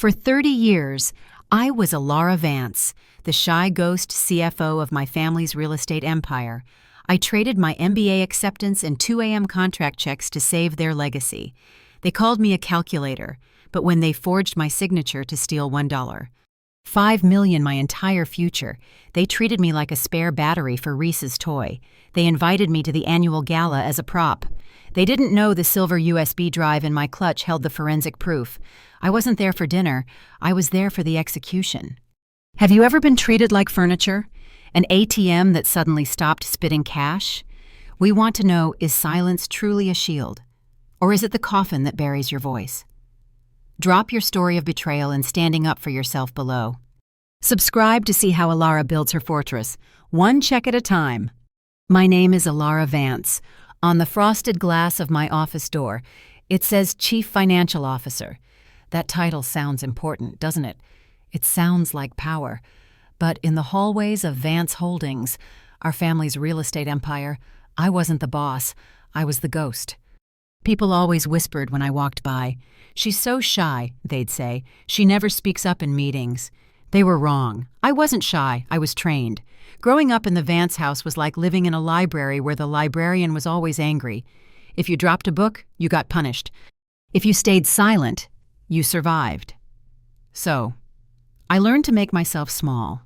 For 30 years, I was Alara Vance, the shy ghost CFO of my family's real estate empire. I traded my MBA acceptance and 2 a.m. contract checks to save their legacy. They called me a calculator, but when they forged my signature to steal $1, $5 million my entire future, they treated me like a spare battery for Rhys's toy. They invited me to the Annual Gala as a prop. They didn't know the silver USB drive in my clutch held the forensic proof. I wasn't there for dinner, I was there for the execution. Have you ever been treated like furniture? An ATM that suddenly stopped spitting cash? We want to know, is silence truly a shield? Or is it the coffin that buries your voice? Drop your story of betrayal and standing up for yourself below. Subscribe to see how Alara builds her fortress, one check at a time. My name is Alara Vance. On the frosted glass of my office door, it says Chief Financial Officer. That title sounds important, doesn't it? It sounds like power. But in the hallways of Vance Holdings, our family's real estate empire, I wasn't the boss, I was the ghost. People always whispered when I walked by, "She's so shy," they'd say. "She never speaks up in meetings." They were wrong. I wasn't shy, I was trained. Growing up in the Vance house was like living in a library where the librarian was always angry. If you dropped a book, you got punished. If you stayed silent, you survived. So, I learned to make myself small.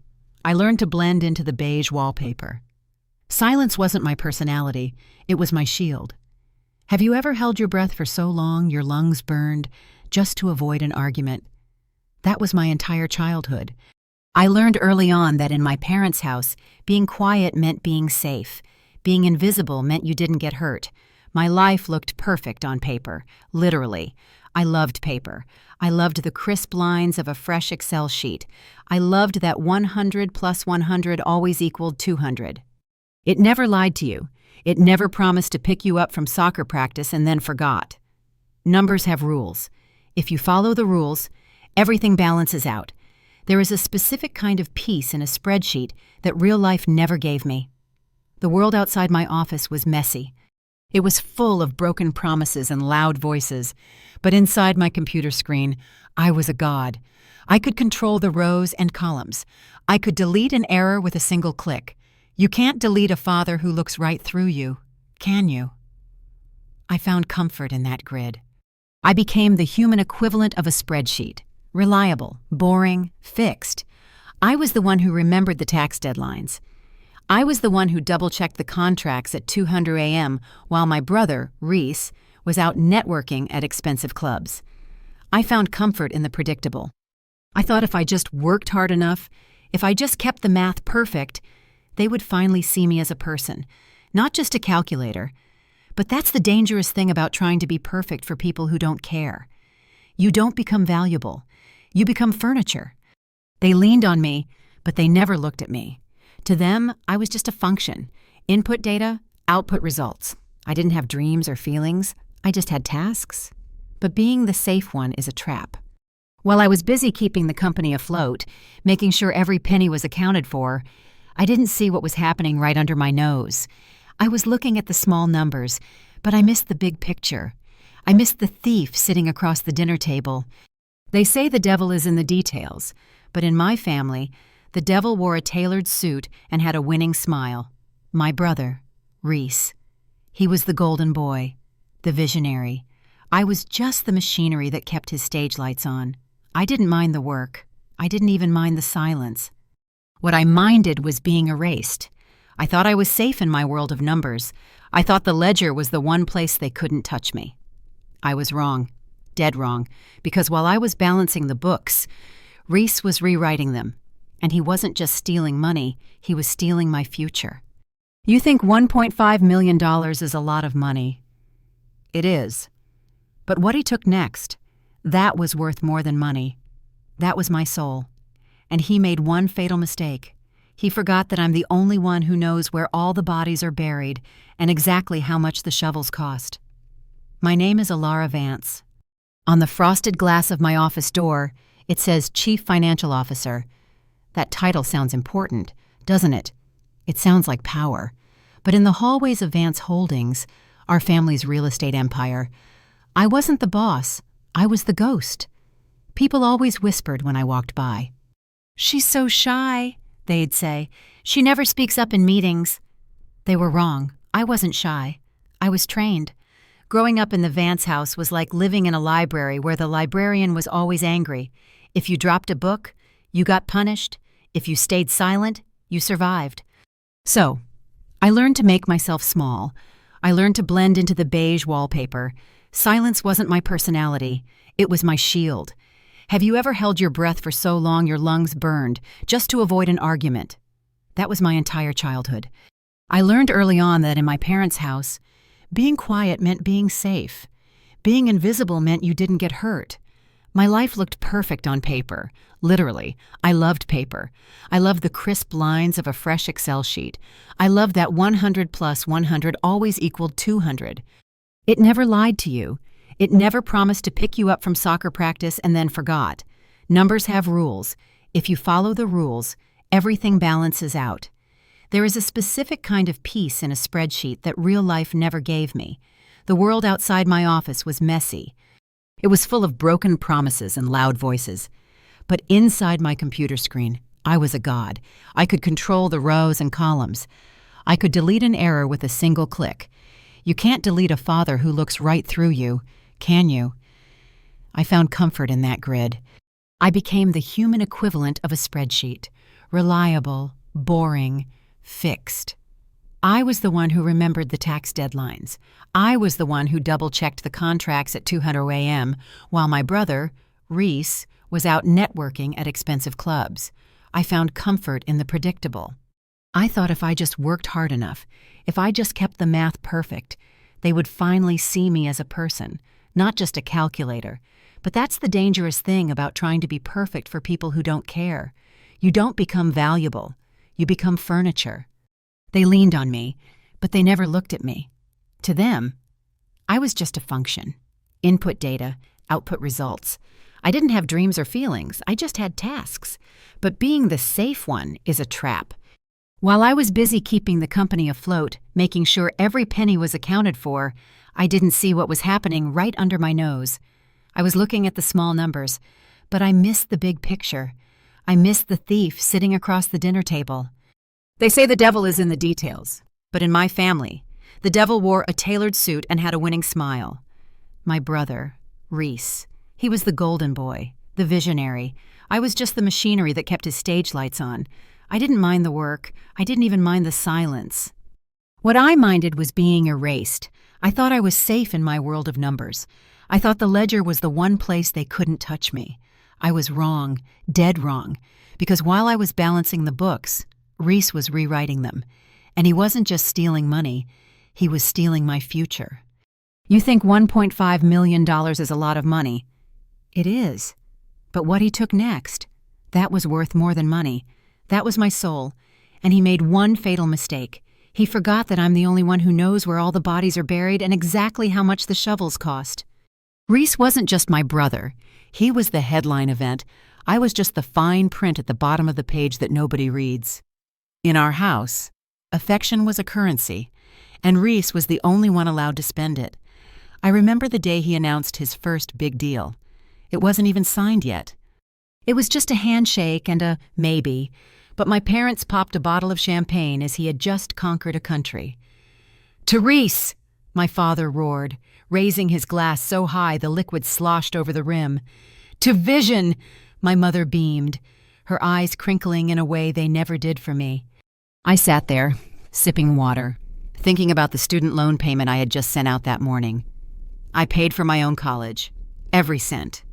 I learned to blend into the beige wallpaper. Silence wasn't my personality, it was my shield. Have you ever held your breath for so long your lungs burned just to avoid an argument? That was my entire childhood. I learned early on that in my parents' house, being quiet meant being safe. Being invisible meant you didn't get hurt. My life looked perfect on paper, literally. I loved paper. I loved the crisp lines of a fresh Excel sheet. I loved that 100 plus 100 always equaled 200. It never lied to you. It never promised to pick you up from soccer practice and then forgot. Numbers have rules. If you follow the rules, everything balances out. There is a specific kind of peace in a spreadsheet that real life never gave me. The world outside my office was messy. It was full of broken promises and loud voices. But inside my computer screen, I was a god. I could control the rows and columns. I could delete an error with a single click. You can't delete a father who looks right through you, can you? I found comfort in that grid. I became the human equivalent of a spreadsheet. Reliable, boring, fixed. I was the one who remembered the tax deadlines. I was the one who double-checked the contracts at 2:00 a.m. while my brother, Rhys, was out networking at expensive clubs. I found comfort in the predictable. I thought if I just worked hard enough, if I just kept the math perfect, they would finally see me as a person, not just a calculator. But that's the dangerous thing about trying to be perfect for people who don't care. You don't become valuable. You become furniture. They leaned on me, but they never looked at me. To them, I was just a function. Input data, output results. I didn't have dreams or feelings. I just had tasks. But being the safe one is a trap. While I was busy keeping the company afloat, making sure every penny was accounted for, I didn't see what was happening right under my nose. I was looking at the small numbers, but I missed the big picture. I missed the thief sitting across the dinner table. They say the devil is in the details, but in my family, the devil wore a tailored suit and had a winning smile. My brother, Rhys. He was the golden boy, the visionary. I was just the machinery that kept his stage lights on. I didn't mind the work. I didn't even mind the silence. What I minded was being erased. I thought I was safe in my world of numbers. I thought the ledger was the one place they couldn't touch me. I was wrong, dead wrong, because while I was balancing the books, Rhys was rewriting them. And he wasn't just stealing money, he was stealing my future. You think $1.5 million is a lot of money. It is. But what he took next, that was worth more than money. That was my soul. And he made one fatal mistake. He forgot that I'm the only one who knows where all the bodies are buried and exactly how much the shovels cost. My name is Alara Vance. On the frosted glass of my office door, it says Chief Financial Officer. That title sounds important, doesn't it? It sounds like power. But in the hallways of Vance Holdings, our family's real estate empire, I wasn't the boss, I was the ghost. People always whispered when I walked by. "She's so shy," they'd say. "She never speaks up in meetings." They were wrong. I wasn't shy. I was trained. Growing up in the Vance house was like living in a library where the librarian was always angry. If you dropped a book, you got punished. If you stayed silent, you survived. So, I learned to make myself small. I learned to blend into the beige wallpaper. Silence wasn't my personality. It was my shield. Have you ever held your breath for so long your lungs burned, just to avoid an argument? That was my entire childhood. I learned early on that in my parents' house, being quiet meant being safe. Being invisible meant you didn't get hurt. My life looked perfect on paper. Literally, I loved paper. I loved the crisp lines of a fresh Excel sheet. I loved that 100 plus 100 always equaled 200. It never lied to you. It never promised to pick you up from soccer practice and then forgot. Numbers have rules. If you follow the rules, everything balances out. There is a specific kind of peace in a spreadsheet that real life never gave me. The world outside my office was messy. It was full of broken promises and loud voices. But inside my computer screen, I was a god. I could control the rows and columns. I could delete an error with a single click. You can't delete a father who looks right through you, can you? I found comfort in that grid. I became the human equivalent of a spreadsheet. Reliable, boring, fixed. I was the one who remembered the tax deadlines. I was the one who double-checked the contracts at 2:00 a.m., while my brother, Rhys, was out networking at expensive clubs. I found comfort in the predictable. I thought if I just worked hard enough, if I just kept the math perfect, they would finally see me as a person, not just a calculator. But that's the dangerous thing about trying to be perfect for people who don't care. You don't become valuable. You become furniture. They leaned on me, but they never looked at me. To them, I was just a function. Input data, output results. I didn't have dreams or feelings. I just had tasks. But being the safe one is a trap. While I was busy keeping the company afloat, making sure every penny was accounted for, I didn't see what was happening right under my nose. I was looking at the small numbers, but I missed the big picture. I missed the thief sitting across the dinner table. They say the devil is in the details, but in my family, the devil wore a tailored suit and had a winning smile. My brother, Rhys, he was the golden boy, the visionary. I was just the machinery that kept his stage lights on. I didn't mind the work. I didn't even mind the silence. What I minded was being erased. I thought I was safe in my world of numbers. I thought the ledger was the one place they couldn't touch me. I was wrong, dead wrong, because while I was balancing the books, Rhys was rewriting them. And he wasn't just stealing money, he was stealing my future. You think $1.5 million is a lot of money? It is. But what he took next, that was worth more than money. That was my soul. And he made one fatal mistake. He forgot that I'm the only one who knows where all the bodies are buried and exactly how much the shovels cost. Rhys wasn't just my brother. He was the headline event. I was just the fine print at the bottom of the page that nobody reads. In our house, affection was a currency, and Rhys was the only one allowed to spend it. I remember the day he announced his first big deal. It wasn't even signed yet. It was just a handshake and a maybe, but my parents popped a bottle of champagne as he had just conquered a country. "To Rhys!" my father roared, raising his glass so high the liquid sloshed over the rim. "To Vision!" my mother beamed, her eyes crinkling in a way they never did for me. I sat there, sipping water, thinking about the student loan payment I had just sent out that morning. I paid for my own college, every cent.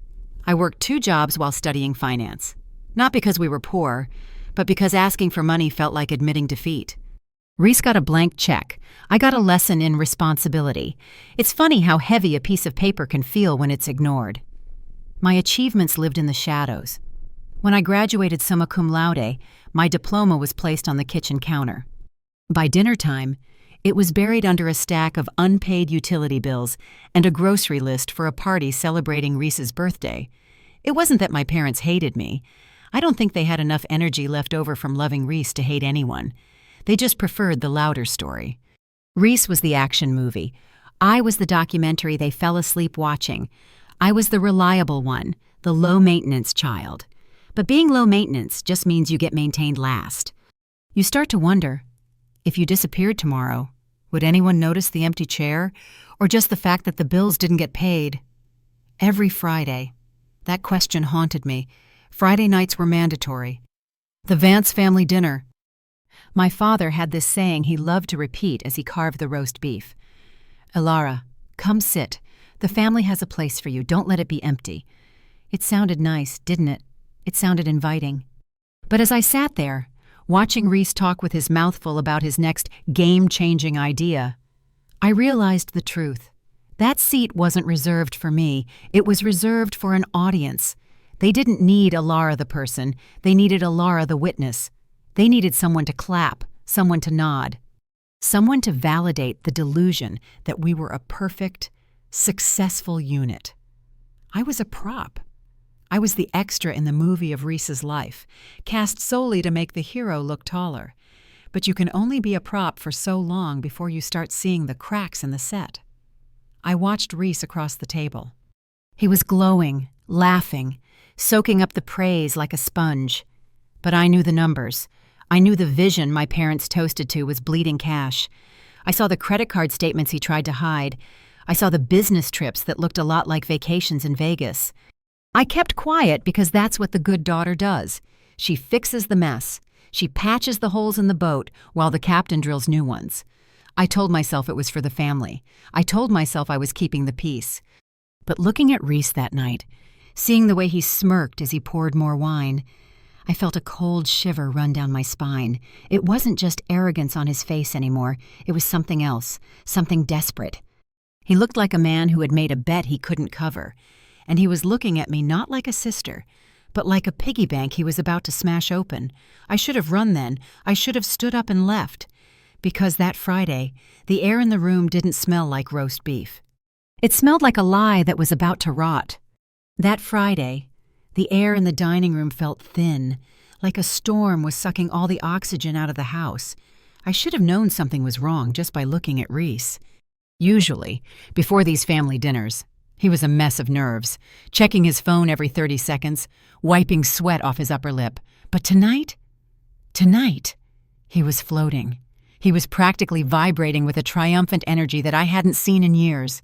I worked 2 jobs while studying finance. Not because we were poor, but because asking for money felt like admitting defeat. Rhys got a blank check. I got a lesson in responsibility. It's funny how heavy a piece of paper can feel when it's ignored. My achievements lived in the shadows. When I graduated summa cum laude, my diploma was placed on the kitchen counter. By dinner time, it was buried under a stack of unpaid utility bills and a grocery list for a party celebrating Rhys's birthday. It wasn't that my parents hated me. I don't think they had enough energy left over from loving Rhys to hate anyone. They just preferred the louder story. Rhys was the action movie. I was the documentary they fell asleep watching. I was the reliable one, the low-maintenance child. But being low maintenance just means you get maintained last. You start to wonder, if you disappeared tomorrow, would anyone notice the empty chair, or just the fact that the bills didn't get paid? Every Friday, that question haunted me. Friday nights were mandatory. The Vance family dinner. My father had this saying he loved to repeat as he carved the roast beef. "Elara, come sit. The family has a place for you. Don't let it be empty." It sounded nice, didn't it? It sounded inviting. But as I sat there, watching Rhys talk with his mouth full about his next game-changing idea, I realized the truth. That seat wasn't reserved for me. It was reserved for an audience. They didn't need Elara the person. They needed Elara the witness. They needed someone to clap, someone to nod, someone to validate the delusion that we were a perfect, successful unit. I was a prop. I was the extra in the movie of Rhys's life, cast solely to make the hero look taller. But you can only be a prop for so long before you start seeing the cracks in the set. I watched Rhys across the table. He was glowing, laughing, soaking up the praise like a sponge. But I knew the numbers. I knew the vision my parents toasted to was bleeding cash. I saw the credit card statements he tried to hide. I saw the business trips that looked a lot like vacations in Vegas. I kept quiet because that's what the good daughter does. She fixes the mess. She patches the holes in the boat while the captain drills new ones. I told myself it was for the family. I told myself I was keeping the peace. But looking at Rhys that night, seeing the way he smirked as he poured more wine, I felt a cold shiver run down my spine. It wasn't just arrogance on his face anymore. It was something else, something desperate. He looked like a man who had made a bet he couldn't cover. And he was looking at me not like a sister, but like a piggy bank he was about to smash open. I should have run then. I should have stood up and left. Because that Friday, the air in the room didn't smell like roast beef. It smelled like a lie that was about to rot. That Friday, the air in the dining room felt thin, like a storm was sucking all the oxygen out of the house. I should have known something was wrong just by looking at Rhys. Usually, before these family dinners, he was a mess of nerves, checking his phone every 30 seconds, wiping sweat off his upper lip. But tonight, he was floating. He was practically vibrating with a triumphant energy that I hadn't seen in years.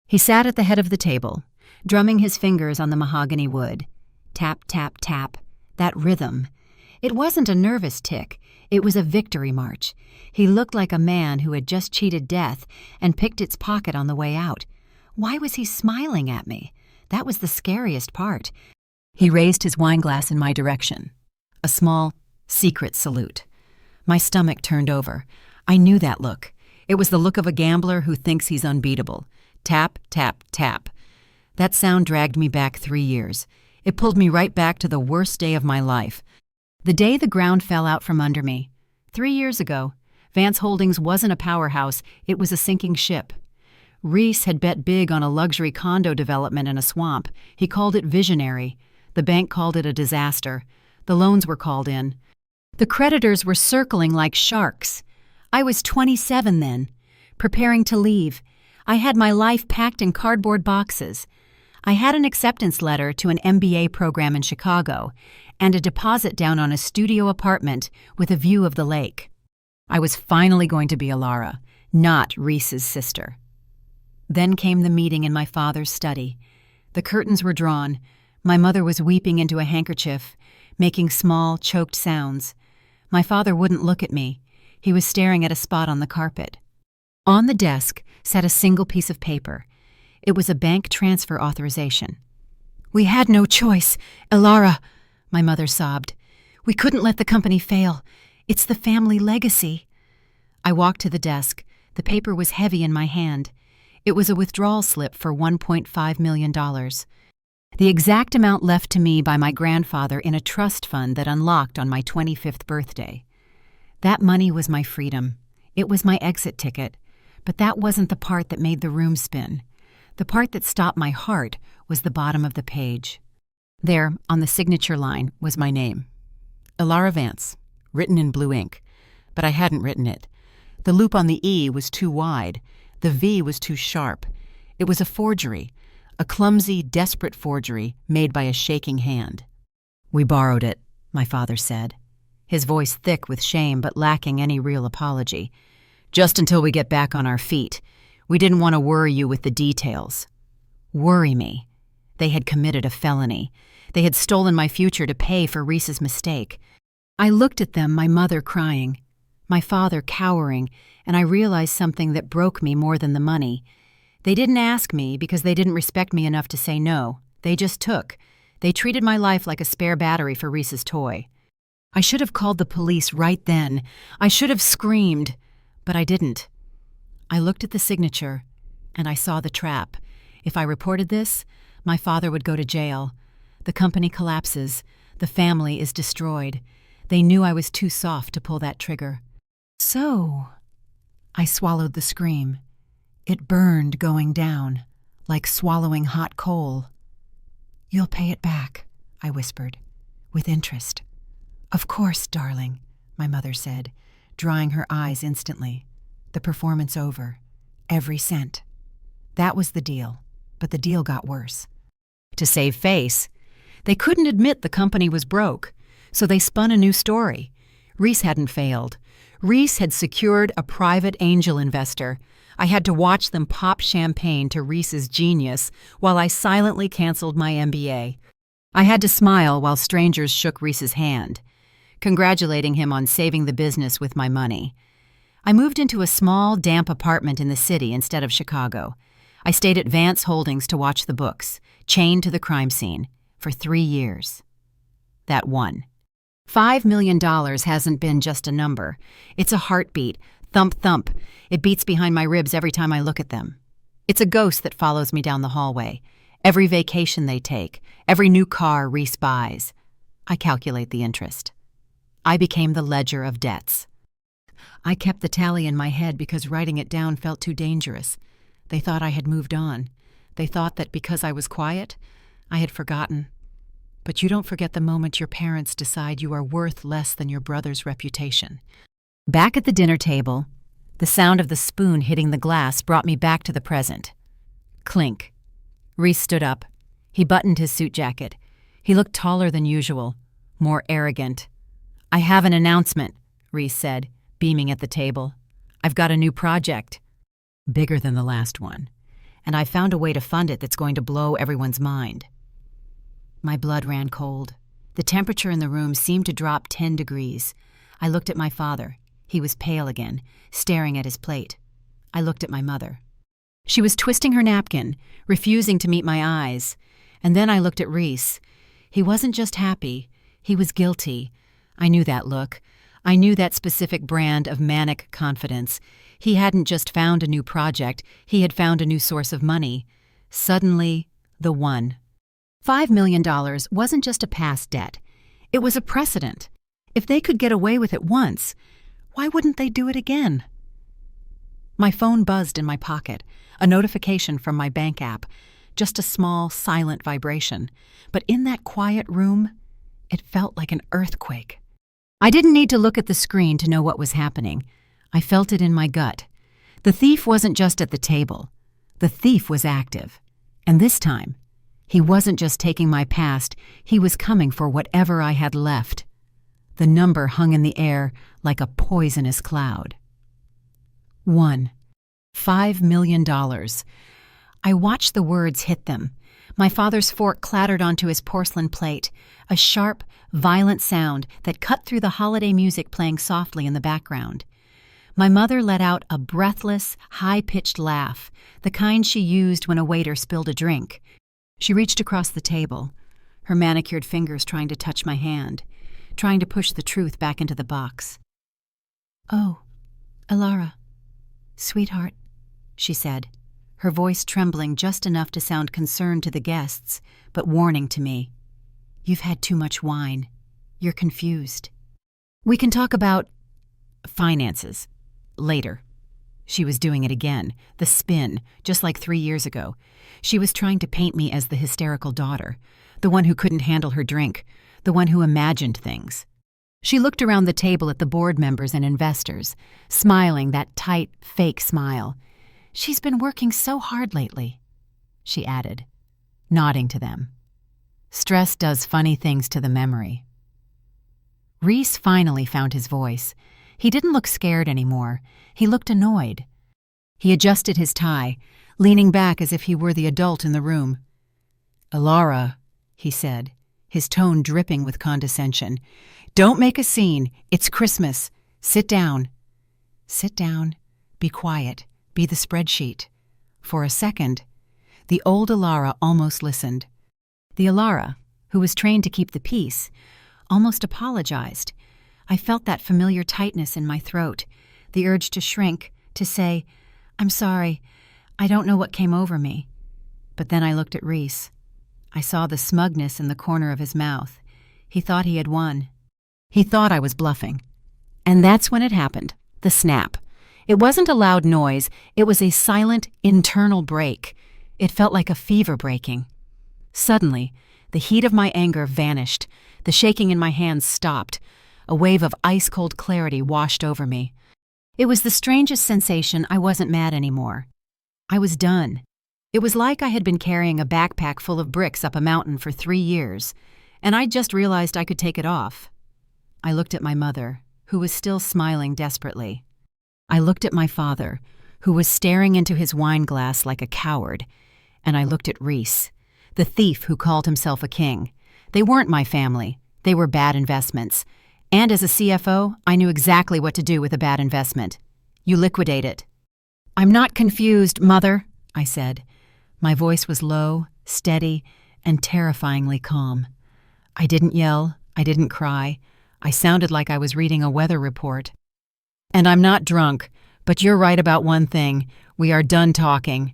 He sat at the head of the table, drumming his fingers on the mahogany wood. Tap, tap, tap. That rhythm. It wasn't a nervous tick. It was a victory march. He looked like a man who had just cheated death and picked its pocket on the way out. Why was he smiling at me? That was the scariest part. He raised his wine glass in my direction. A small, secret salute. My stomach turned over. I knew that look. It was the look of a gambler who thinks he's unbeatable. Tap, tap, tap. That sound dragged me back 3 years. It pulled me right back to the worst day of my life. The day the ground fell out from under me. 3 years ago, Vance Holdings wasn't a powerhouse, it was a sinking ship. Rhys had bet big on a luxury condo development in a swamp. He called it visionary. The bank called it a disaster. The loans were called in. The creditors were circling like sharks. I was 27 then, preparing to leave. I had my life packed in cardboard boxes. I had an acceptance letter to an MBA program in Chicago and a deposit down on a studio apartment with a view of the lake. I was finally going to be Elara, not Rhys's sister. Then came the meeting in my father's study. The curtains were drawn. My mother was weeping into a handkerchief, making small, choked sounds. My father wouldn't look at me. He was staring at a spot on the carpet. On the desk sat a single piece of paper. It was a bank transfer authorization. "We had no choice, Elara," my mother sobbed. "We couldn't let the company fail. It's the family legacy." I walked to the desk. The paper was heavy in my hand. It was a withdrawal slip for $1.5 million. The exact amount left to me by my grandfather in a trust fund that unlocked on my 25th birthday. That money was my freedom. It was my exit ticket. But that wasn't the part that made the room spin. The part that stopped my heart was the bottom of the page. There, on the signature line, was my name. Elara Vance, written in blue ink. But I hadn't written it. The loop on the E was too wide. The V was too sharp. It was a forgery, a clumsy, desperate forgery made by a shaking hand. "We borrowed it," my father said, his voice thick with shame but lacking any real apology. "Just until we get back on our feet. We didn't want to worry you with the details." Worry me. They had committed a felony. They had stolen my future to pay for Rhys's mistake. I looked at them, my mother crying, my father cowering, and I realized something that broke me more than the money. They didn't ask me because they didn't respect me enough to say no. They just took. They treated my life like a spare battery for Rhys's toy. I should have called the police right then. I should have screamed, but I didn't. I looked at the signature, and I saw the trap. If I reported this, my father would go to jail. The company collapses. The family is destroyed. They knew I was too soft to pull that trigger. So, I swallowed the scream. It burned going down, like swallowing hot coal. "You'll pay it back," I whispered, "with interest." "Of course, darling," my mother said, drying her eyes instantly. The performance over. Every cent. That was the deal, but the deal got worse. To save face, they couldn't admit the company was broke, so they spun a new story. Rhys hadn't failed. Rhys had secured a private angel investor. I had to watch them pop champagne to Rhys's genius while I silently canceled my MBA. I had to smile while strangers shook Rhys's hand, congratulating him on saving the business with my money. I moved into a small, damp apartment in the city instead of Chicago. I stayed at Vance Holdings to watch the books, chained to the crime scene, for 3 years. That one. $5 million hasn't been just a number. It's a heartbeat. Thump, thump. It beats behind my ribs every time I look at them. It's a ghost that follows me down the hallway. Every vacation they take, every new car Rhys buys. I calculate the interest. I became the ledger of debts. I kept the tally in my head because writing it down felt too dangerous. They thought I had moved on. They thought that because I was quiet, I had forgotten. But you don't forget the moment your parents decide you are worth less than your brother's reputation. Back at the dinner table, the sound of the spoon hitting the glass brought me back to the present. Clink. Rhys stood up. He buttoned his suit jacket. He looked taller than usual, more arrogant. "I have an announcement," Rhys said, beaming at the table. "I've got a new project. Bigger than the last one. And I've found a way to fund it that's going to blow everyone's mind." My blood ran cold. The temperature in the room seemed to drop 10 degrees. I looked at my father. He was pale again, staring at his plate. I looked at my mother. She was twisting her napkin, refusing to meet my eyes. And then I looked at Rhys. He wasn't just happy. He was guilty. I knew that look. I knew that specific brand of manic confidence. He hadn't just found a new project. He had found a new source of money. Suddenly, the one. $5 million wasn't just a past debt. It was a precedent. If they could get away with it once, why wouldn't they do it again? My phone buzzed in my pocket, a notification from my bank app, just a small, silent vibration. But in that quiet room, it felt like an earthquake. I didn't need to look at the screen to know what was happening. I felt it in my gut. The thief wasn't just at the table. The thief was active. And this time, he wasn't just taking my past, he was coming for whatever I had left. The number hung in the air like a poisonous cloud. 1. $5 million. I watched the words hit them. My father's fork clattered onto his porcelain plate, a sharp, violent sound that cut through the holiday music playing softly in the background. My mother let out a breathless, high-pitched laugh, the kind she used when a waiter spilled a drink. She reached across the table, her manicured fingers trying to touch my hand, trying to push the truth back into the box. "Oh, Alara, sweetheart," she said, her voice trembling just enough to sound concerned to the guests, but warning to me. "You've had too much wine. You're confused. We can talk about finances later." She was doing it again, the spin, just like 3 years ago. She was trying to paint me as the hysterical daughter, the one who couldn't handle her drink, the one who imagined things. She looked around the table at the board members and investors, smiling that tight, fake smile. "She's been working so hard lately," she added. nodding to them. Stress does funny things to the memory. Rhys finally found his voice. He didn't look scared anymore. He looked annoyed. He adjusted his tie, leaning back as if he were the adult in the room. "Alara," he said, his tone dripping with condescension. "Don't make a scene. It's Christmas. Sit down." Sit down. Be quiet. Be the spreadsheet. For a second, the old Alara almost listened. The Alara, who was trained to keep the peace, almost apologized. I felt that familiar tightness in my throat, the urge to shrink, to say, "I'm sorry, I don't know what came over me." But then I looked at Rhys. I saw the smugness in the corner of his mouth. He thought he had won. He thought I was bluffing. And that's when it happened, the snap. It wasn't a loud noise, it was a silent, internal break. It felt like a fever breaking. Suddenly, the heat of my anger vanished. The shaking in my hands stopped. A wave of ice-cold clarity washed over me. It was the strangest sensation. I wasn't mad anymore. I was done. It was like I had been carrying a backpack full of bricks up a mountain for 3 years, and I'd just realized I could take it off. I looked at my mother, who was still smiling desperately. I looked at my father, who was staring into his wine glass like a coward, and I looked at Rhys, the thief who called himself a king. They weren't my family. They were bad investments. And as a CFO, I knew exactly what to do with a bad investment. You liquidate it. "I'm not confused, Mother," I said. My voice was low, steady, and terrifyingly calm. I didn't yell. I didn't cry. I sounded like I was reading a weather report. "And I'm not drunk, but you're right about one thing. We are done talking."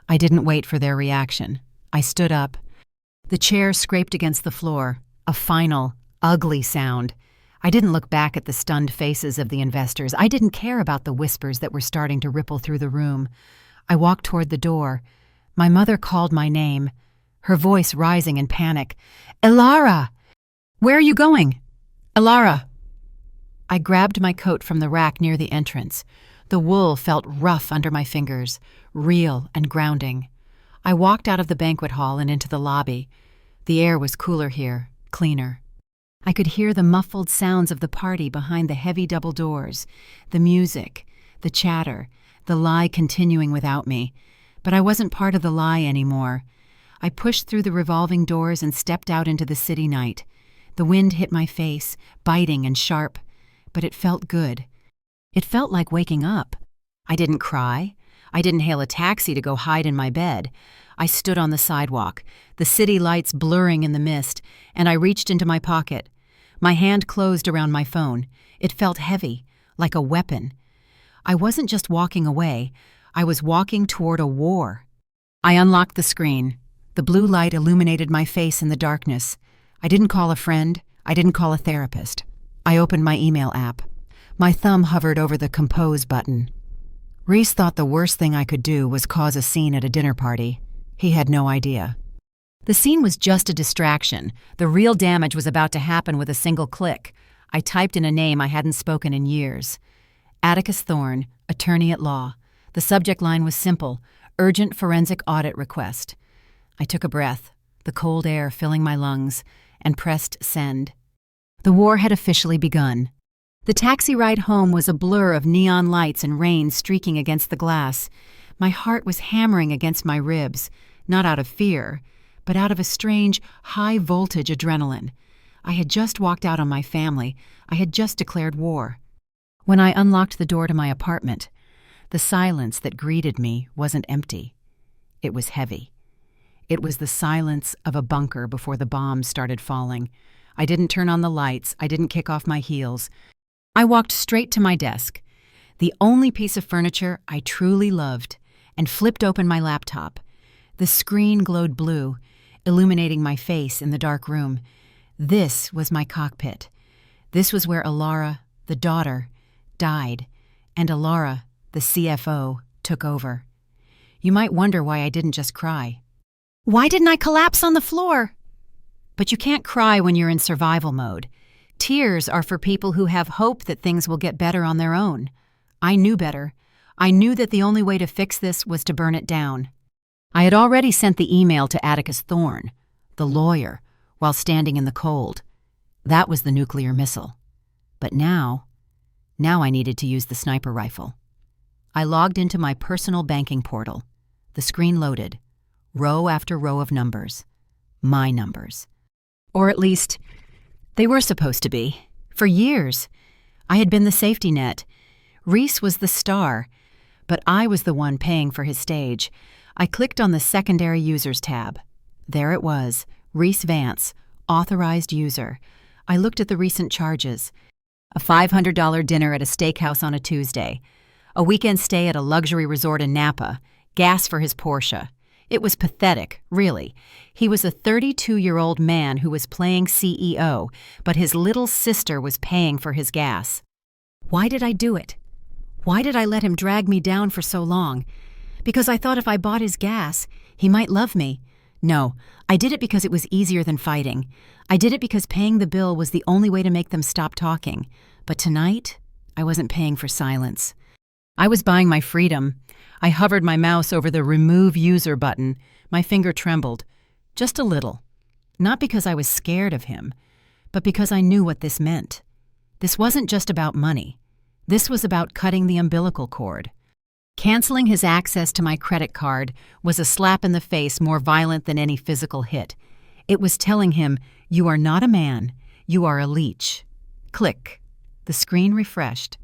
I didn't wait for their reaction. I stood up. The chair scraped against the floor, a final, ugly sound. I didn't look back at the stunned faces of the investors. I didn't care about the whispers that were starting to ripple through the room. I walked toward the door. My mother called my name, her voice rising in panic. "Alara! Where are you going? Alara!" I grabbed my coat from the rack near the entrance. The wool felt rough under my fingers, real and grounding. I walked out of the banquet hall and into the lobby. The air was cooler here, cleaner. I could hear the muffled sounds of the party behind the heavy double doors, the music, the chatter, the lie continuing without me. But I wasn't part of the lie anymore. I pushed through the revolving doors and stepped out into the city night. The wind hit my face, biting and sharp, but it felt good. It felt like waking up. I didn't cry. I didn't hail a taxi to go hide in my bed. I stood on the sidewalk, the city lights blurring in the mist, and I reached into my pocket. My hand closed around my phone. It felt heavy, like a weapon. I wasn't just walking away. I was walking toward a war. I unlocked the screen. The blue light illuminated my face in the darkness. I didn't call a friend. I didn't call a therapist. I opened my email app. My thumb hovered over the compose button. Rhys thought the worst thing I could do was cause a scene at a dinner party. He had no idea. The scene was just a distraction. The real damage was about to happen with a single click. I typed in a name I hadn't spoken in years. Atticus Thorne, attorney at law. The subject line was simple: urgent forensic audit request. I took a breath, the cold air filling my lungs, and pressed send. The war had officially begun. The taxi ride home was a blur of neon lights and rain streaking against the glass. My heart was hammering against my ribs, not out of fear, but out of a strange, high-voltage adrenaline. I had just walked out on my family. I had just declared war. When I unlocked the door to my apartment, the silence that greeted me wasn't empty. It was heavy. It was the silence of a bunker before the bombs started falling. I didn't turn on the lights. I didn't kick off my heels. I walked straight to my desk, the only piece of furniture I truly loved, and flipped open my laptop. The screen glowed blue, illuminating my face in the dark room. This was my cockpit. This was where Alara, the daughter, died, and Alara, the CFO, took over. You might wonder why I didn't just cry. Why didn't I collapse on the floor? But you can't cry when you're in survival mode. Tears are for people who have hope that things will get better on their own. I knew better. I knew that the only way to fix this was to burn it down. I had already sent the email to Atticus Thorne, the lawyer, while standing in the cold. That was the nuclear missile. But now I needed to use the sniper rifle. I logged into my personal banking portal. The screen loaded, row after row of numbers. My numbers. Or at least, they were supposed to be. For years, I had been the safety net. Rhys was the star, but I was the one paying for his stage. I clicked on the Secondary Users tab. There it was, Rhys Vance, authorized user. I looked at the recent charges. A $500 dinner at a steakhouse on a Tuesday. A weekend stay at a luxury resort in Napa. Gas for his Porsche. It was pathetic, really. He was a 32-year-old man who was playing CEO, but his little sister was paying for his gas. Why did I do it? Why did I let him drag me down for so long? Because I thought if I bought his gas, he might love me. No, I did it because it was easier than fighting. I did it because paying the bill was the only way to make them stop talking. But tonight, I wasn't paying for silence. I was buying my freedom. I hovered my mouse over the Remove User button. My finger trembled. Just a little. Not because I was scared of him, but because I knew what this meant. This wasn't just about money. This was about cutting the umbilical cord. Canceling his access to my credit card was a slap in the face more violent than any physical hit. It was telling him, "You are not a man. You are a leech." Click. The screen refreshed.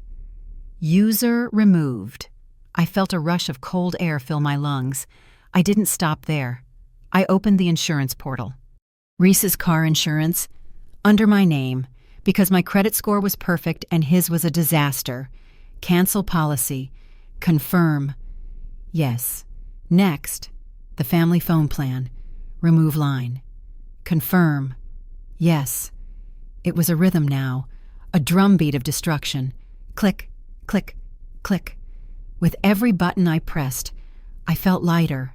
User removed. I felt a rush of cold air fill my lungs. I didn't stop there. I opened the insurance portal. Rhys's car insurance, under my name, because my credit score was perfect and his was a disaster. Cancel policy. Confirm. Yes. Next. The family phone plan. Remove line. Confirm. Yes. It was a rhythm now, a drumbeat of destruction. Click, click, click. With every button I pressed, I felt lighter.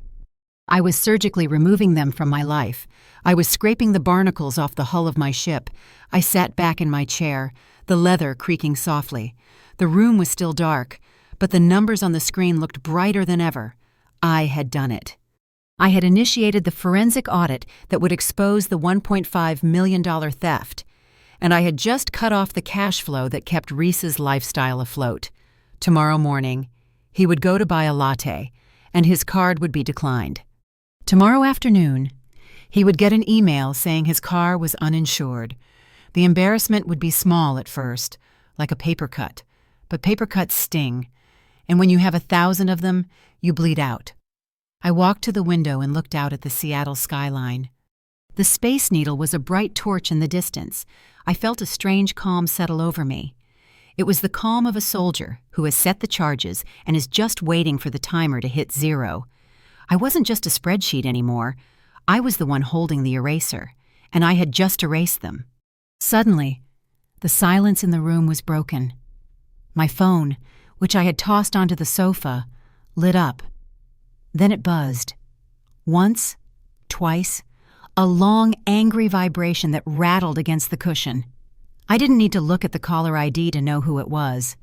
I was surgically removing them from my life. I was scraping the barnacles off the hull of my ship. I sat back in my chair, the leather creaking softly. The room was still dark, but the numbers on the screen looked brighter than ever. I had done it. I had initiated the forensic audit that would expose the $1.5 million theft, and I had just cut off the cash flow that kept Rhys's lifestyle afloat. Tomorrow morning, he would go to buy a latte, and his card would be declined. Tomorrow afternoon, he would get an email saying his car was uninsured. The embarrassment would be small at first, like a paper cut, but paper cuts sting, and when you have 1,000 of them, you bleed out. I walked to the window and looked out at the Seattle skyline. The Space Needle was a bright torch in the distance. I felt a strange calm settle over me. It was the calm of a soldier who has set the charges and is just waiting for the timer to hit 0. I wasn't just a spreadsheet anymore. I was the one holding the eraser, and I had just erased them. Suddenly, the silence in the room was broken. My phone, which I had tossed onto the sofa, lit up. Then it buzzed. Once, twice, a long, angry vibration that rattled against the cushion. I didn't need to look at the caller ID to know who it was.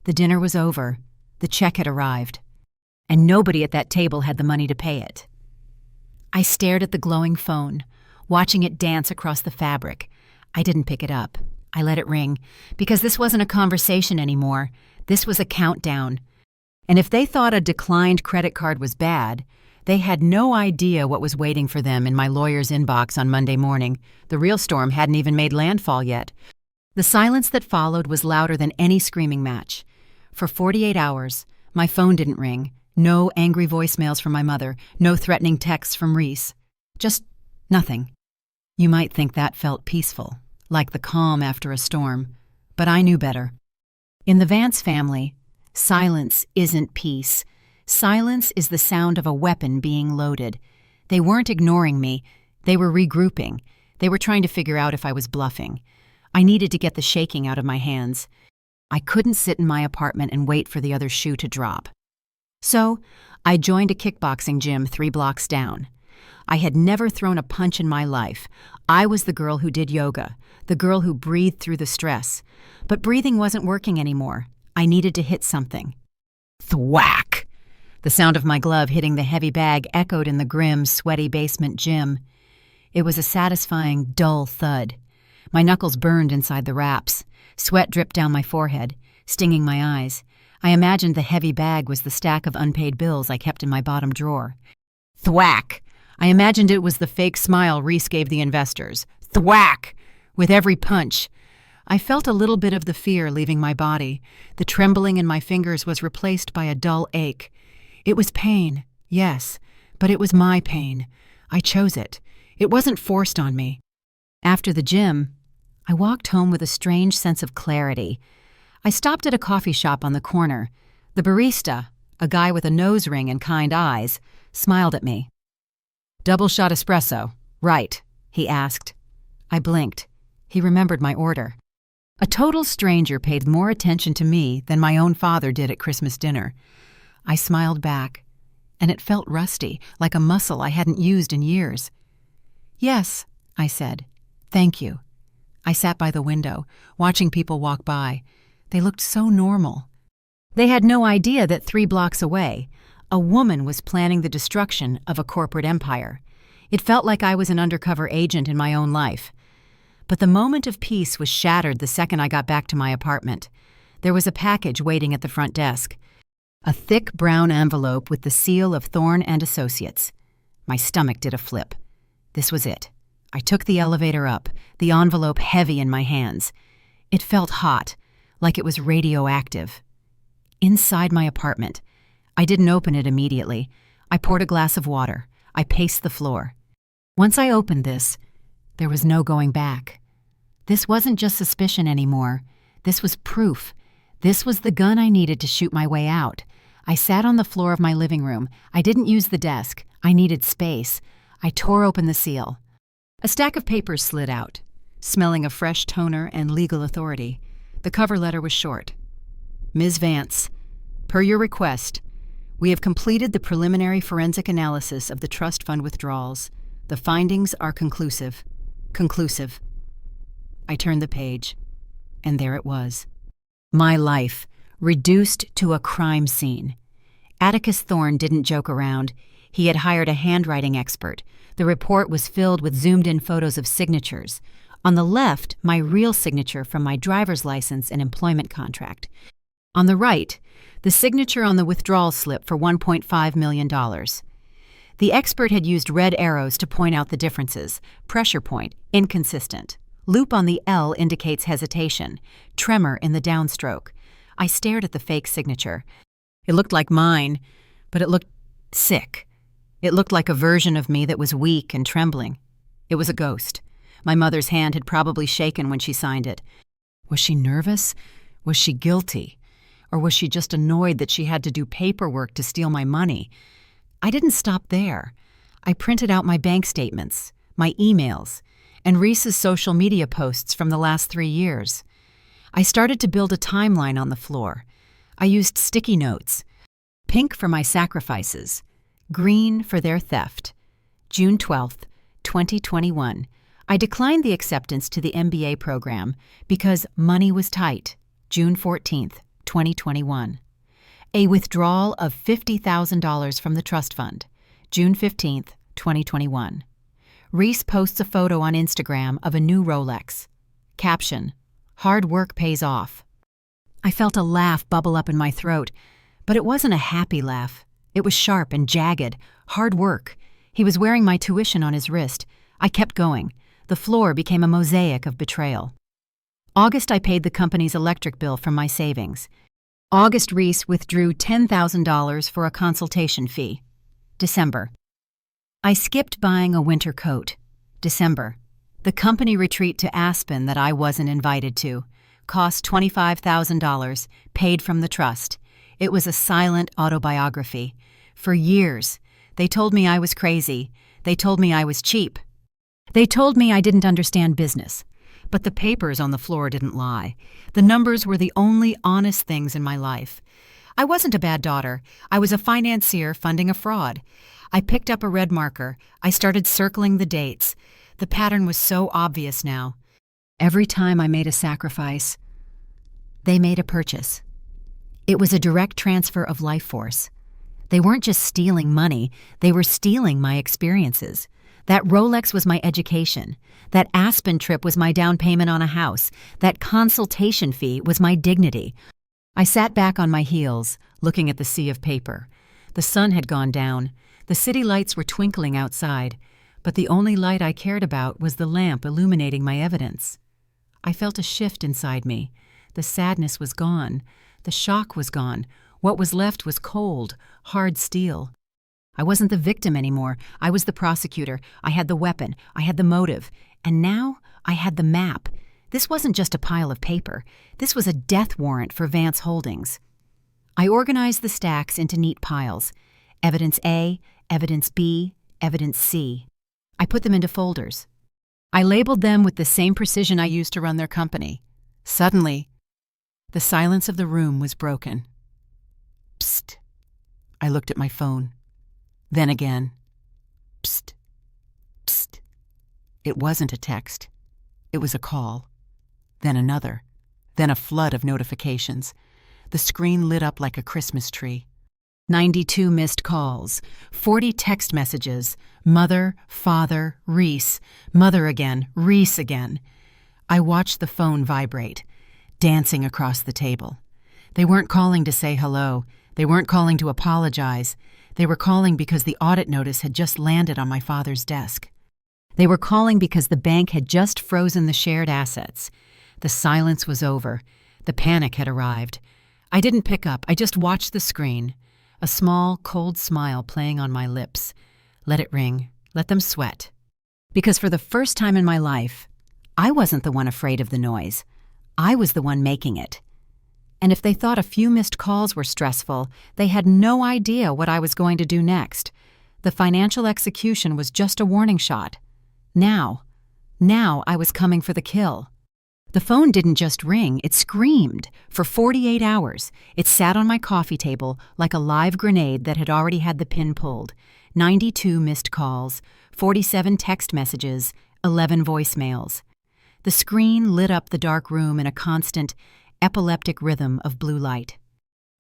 The dinner was over. The check had arrived. And nobody at that table had the money to pay it. I stared at the glowing phone, watching it dance across the fabric. I didn't pick it up. I let it ring, because this wasn't a conversation anymore. This was a countdown. And if they thought a declined credit card was bad, they had no idea what was waiting for them in my lawyer's inbox on Monday morning. The real storm hadn't even made landfall yet. The silence that followed was louder than any screaming match. For 48 hours, my phone didn't ring. No angry voicemails from my mother. No threatening texts from Rhys. Just nothing. You might think that felt peaceful, like the calm after a storm. But I knew better. In the Vance family, silence isn't peace. Silence is the sound of a weapon being loaded. They weren't ignoring me. They were regrouping. They were trying to figure out if I was bluffing. I needed to get the shaking out of my hands. I couldn't sit in my apartment and wait for the other shoe to drop. So, I joined a kickboxing gym 3 blocks down. I had never thrown a punch in my life. I was the girl who did yoga, the girl who breathed through the stress. But breathing wasn't working anymore. I needed to hit something. Thwack! The sound of my glove hitting the heavy bag echoed in the grim, sweaty basement gym. It was a satisfying, dull thud. My knuckles burned inside the wraps. Sweat dripped down my forehead, stinging my eyes. I imagined the heavy bag was the stack of unpaid bills I kept in my bottom drawer. Thwack! I imagined it was the fake smile Rhys gave the investors. Thwack! With every punch. I felt a little bit of the fear leaving my body. The trembling in my fingers was replaced by a dull ache. It was pain, yes, but it was my pain. I chose it. It wasn't forced on me. After the gym, I walked home with a strange sense of clarity. I stopped at a coffee shop on the corner. The barista, a guy with a nose ring and kind eyes, smiled at me. "Double shot espresso, right?" he asked. I blinked. He remembered my order. A total stranger paid more attention to me than my own father did at Christmas dinner. I smiled back, and it felt rusty, like a muscle I hadn't used in years. "Yes," I said. "Thank you." I sat by the window, watching people walk by. They looked so normal. They had no idea that 3 blocks away, a woman was planning the destruction of a corporate empire. It felt like I was an undercover agent in my own life. But the moment of peace was shattered the second I got back to my apartment. There was a package waiting at the front desk. A thick brown envelope with the seal of Thorne and Associates. My stomach did a flip. This was it. I took the elevator up, the envelope heavy in my hands. It felt hot, like it was radioactive. Inside my apartment. I didn't open it immediately. I poured a glass of water. I paced the floor. Once I opened this, there was no going back. This wasn't just suspicion anymore. This was proof. This was the gun I needed to shoot my way out. I sat on the floor of my living room. I didn't use the desk. I needed space. I tore open the seal. A stack of papers slid out, smelling of fresh toner and legal authority. The cover letter was short. "Ms. Vance, per your request, we have completed the preliminary forensic analysis of the trust fund withdrawals. The findings are conclusive. Conclusive." I turned the page, and there it was. My life, reduced to a crime scene. Atticus Thorne didn't joke around. He had hired a handwriting expert. The report was filled with zoomed-in photos of signatures. On the left, my real signature from my driver's license and employment contract. On the right, the signature on the withdrawal slip for $1.5 million. The expert had used red arrows to point out the differences. Pressure point, inconsistent. Loop on the L indicates hesitation. Tremor in the downstroke. I stared at the fake signature. It looked like mine, but it looked sick. It looked like a version of me that was weak and trembling. It was a ghost. My mother's hand had probably shaken when she signed it. Was she nervous? Was she guilty? Or was she just annoyed that she had to do paperwork to steal my money? I didn't stop there. I printed out my bank statements, my emails, and Rhys's social media posts from the last 3 years. I started to build a timeline on the floor. I used sticky notes. Pink for my sacrifices. Green for their theft. June 12th, 2021. I declined the acceptance to the MBA program because money was tight. June 14th, 2021. A withdrawal of $50,000 from the trust fund. June 15th, 2021. Rhys posts a photo on Instagram of a new Rolex. Caption: "Hard work pays off." I felt a laugh bubble up in my throat, but it wasn't a happy laugh. It was sharp and jagged. Hard work. He was wearing my tuition on his wrist. I kept going. The floor became a mosaic of betrayal. August, I paid the company's electric bill from my savings. August, Rhys withdrew $10,000 for a consultation fee. December. I skipped buying a winter coat. December. The company retreat to Aspen that I wasn't invited to. Cost $25,000, paid from the trust. It was a silent autobiography. For years, they told me I was crazy. They told me I was cheap. They told me I didn't understand business. But the papers on the floor didn't lie. The numbers were the only honest things in my life. I wasn't a bad daughter. I was a financier funding a fraud. I picked up a red marker. I started circling the dates. The pattern was so obvious now. Every time I made a sacrifice, they made a purchase. It was a direct transfer of life force. They weren't just stealing money, they were stealing my experiences. That Rolex was my education. That Aspen trip was my down payment on a house. That consultation fee was my dignity. I sat back on my heels, looking at the sea of paper. The sun had gone down. The city lights were twinkling outside, but the only light I cared about was the lamp illuminating my evidence. I felt a shift inside me. The sadness was gone. The shock was gone. What was left was cold, hard steel. I wasn't the victim anymore. I was the prosecutor. I had the weapon. I had the motive. And now I had the map. This wasn't just a pile of paper. This was a death warrant for Vance Holdings. I organized the stacks into neat piles. Evidence A, Evidence B, Evidence C. I put them into folders. I labeled them with the same precision I used to run their company. Suddenly, the silence of the room was broken. Psst. I looked at my phone. Then again. Psst. Psst. It wasn't a text. It was a call. Then another. Then a flood of notifications. The screen lit up like a Christmas tree. 92 missed calls, 40 text messages, mother, father, Rhys, mother again, Rhys again. I watched the phone vibrate, dancing across the table. They weren't calling to say hello. They weren't calling to apologize. They were calling because the audit notice had just landed on my father's desk. They were calling because the bank had just frozen the shared assets. The silence was over. The panic had arrived. I didn't pick up. I just watched the screen. A small, cold smile playing on my lips. Let it ring. Let them sweat. Because for the first time in my life, I wasn't the one afraid of the noise. I was the one making it. And if they thought a few missed calls were stressful, they had no idea what I was going to do next. The financial execution was just a warning shot. Now I was coming for the kill. The phone didn't just ring, it screamed. For 48 hours, it sat on my coffee table like a live grenade that had already had the pin pulled. 92 missed calls, 47 text messages, 11 voicemails. The screen lit up the dark room in a constant, epileptic rhythm of blue light.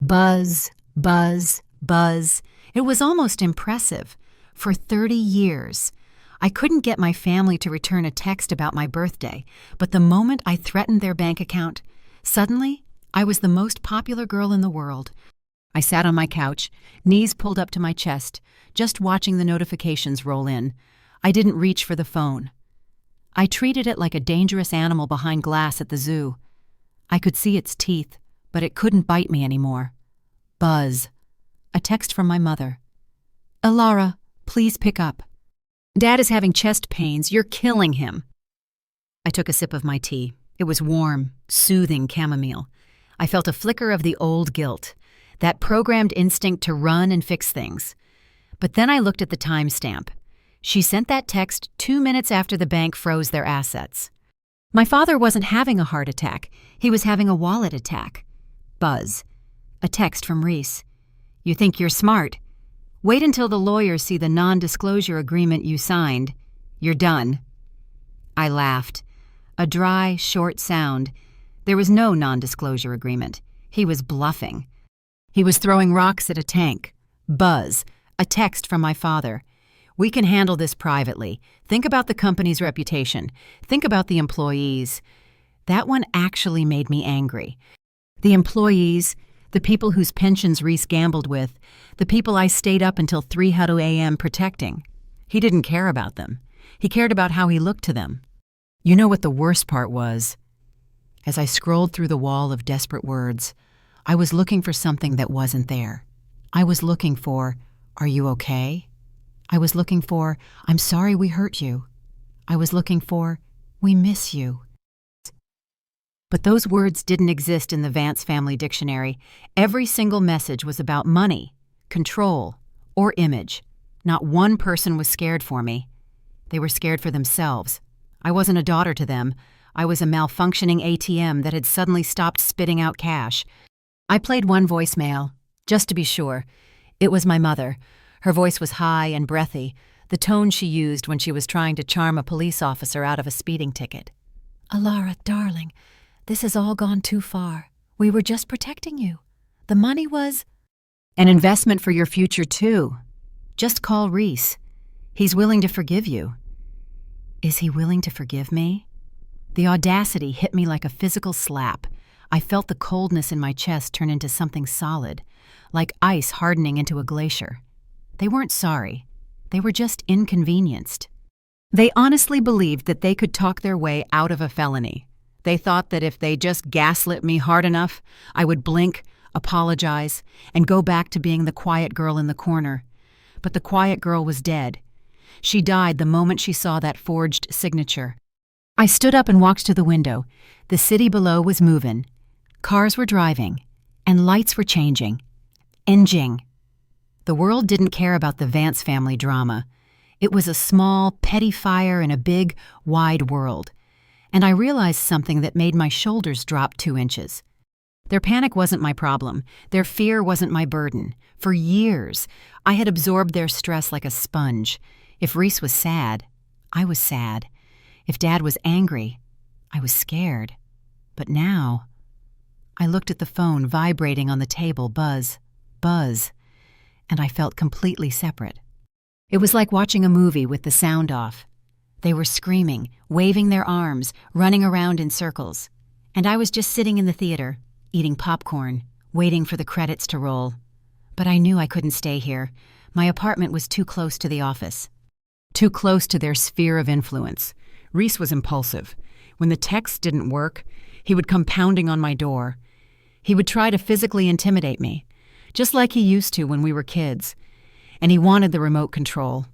Buzz, buzz, buzz. It was almost impressive. For 30 years, I couldn't get my family to return a text about my birthday, but the moment I threatened their bank account, suddenly I was the most popular girl in the world. I sat on my couch, knees pulled up to my chest, just watching the notifications roll in. I didn't reach for the phone. I treated it like a dangerous animal behind glass at the zoo. I could see its teeth, but it couldn't bite me anymore. Buzz. A text from my mother. "Alara, please pick up. Dad is having chest pains. You're killing him." I took a sip of my tea. It was warm, soothing chamomile. I felt a flicker of the old guilt, that programmed instinct to run and fix things. But then I looked at the timestamp. She sent that text 2 minutes after the bank froze their assets. My father wasn't having a heart attack. He was having a wallet attack. Buzz. A text from Rhys. "You think you're smart? Wait until the lawyers see the non-disclosure agreement you signed. You're done." I laughed. A dry, short sound. There was no non-disclosure agreement. He was bluffing. He was throwing rocks at a tank. Buzz. A text from my father. "We can handle this privately. Think about the company's reputation. Think about the employees." That one actually made me angry. The employees, the people whose pensions Rhys gambled with, the people I stayed up until 3:00 a.m. protecting. He didn't care about them. He cared about how he looked to them. You know what the worst part was? As I scrolled through the wall of desperate words, I was looking for something that wasn't there. I was looking for, "Are you okay?" I was looking for, "I'm sorry we hurt you." I was looking for, "We miss you." But those words didn't exist in the Vance family dictionary. Every single message was about money, control, or image. Not one person was scared for me. They were scared for themselves. I wasn't a daughter to them. I was a malfunctioning ATM that had suddenly stopped spitting out cash. I played one voicemail, just to be sure. It was my mother. Her voice was high and breathy, the tone she used when she was trying to charm a police officer out of a speeding ticket. "Alara, darling, this has all gone too far. We were just protecting you. The money was..." An investment for your future, too. Just call Rhys. He's willing to forgive you. Is he willing to forgive me? The audacity hit me like a physical slap. I felt the coldness in my chest turn into something solid, like ice hardening into a glacier. They weren't sorry. They were just inconvenienced. They honestly believed that they could talk their way out of a felony. They thought that if they just gaslit me hard enough, I would blink, apologize, and go back to being the quiet girl in the corner. But the quiet girl was dead. She died the moment she saw that forged signature. I stood up and walked to the window. The city below was moving. Cars were driving, and lights were changing. Enging. The world didn't care about the Vance family drama. It was a small, petty fire in a big, wide world. And I realized something that made my shoulders drop 2 inches. Their panic wasn't my problem. Their fear wasn't my burden. For years, I had absorbed their stress like a sponge. If Rhys was sad, I was sad. If Dad was angry, I was scared. But now, I looked at the phone vibrating on the table, buzz, buzz, and I felt completely separate. It was like watching a movie with the sound off. They were screaming, waving their arms, running around in circles. And I was just sitting in the theater, eating popcorn, waiting for the credits to roll. But I knew I couldn't stay here. My apartment was too close to the office. Too close to their sphere of influence. Rhys was impulsive. When the text didn't work, he would come pounding on my door. He would try to physically intimidate me, just like he used to when we were kids. And he wanted the remote control.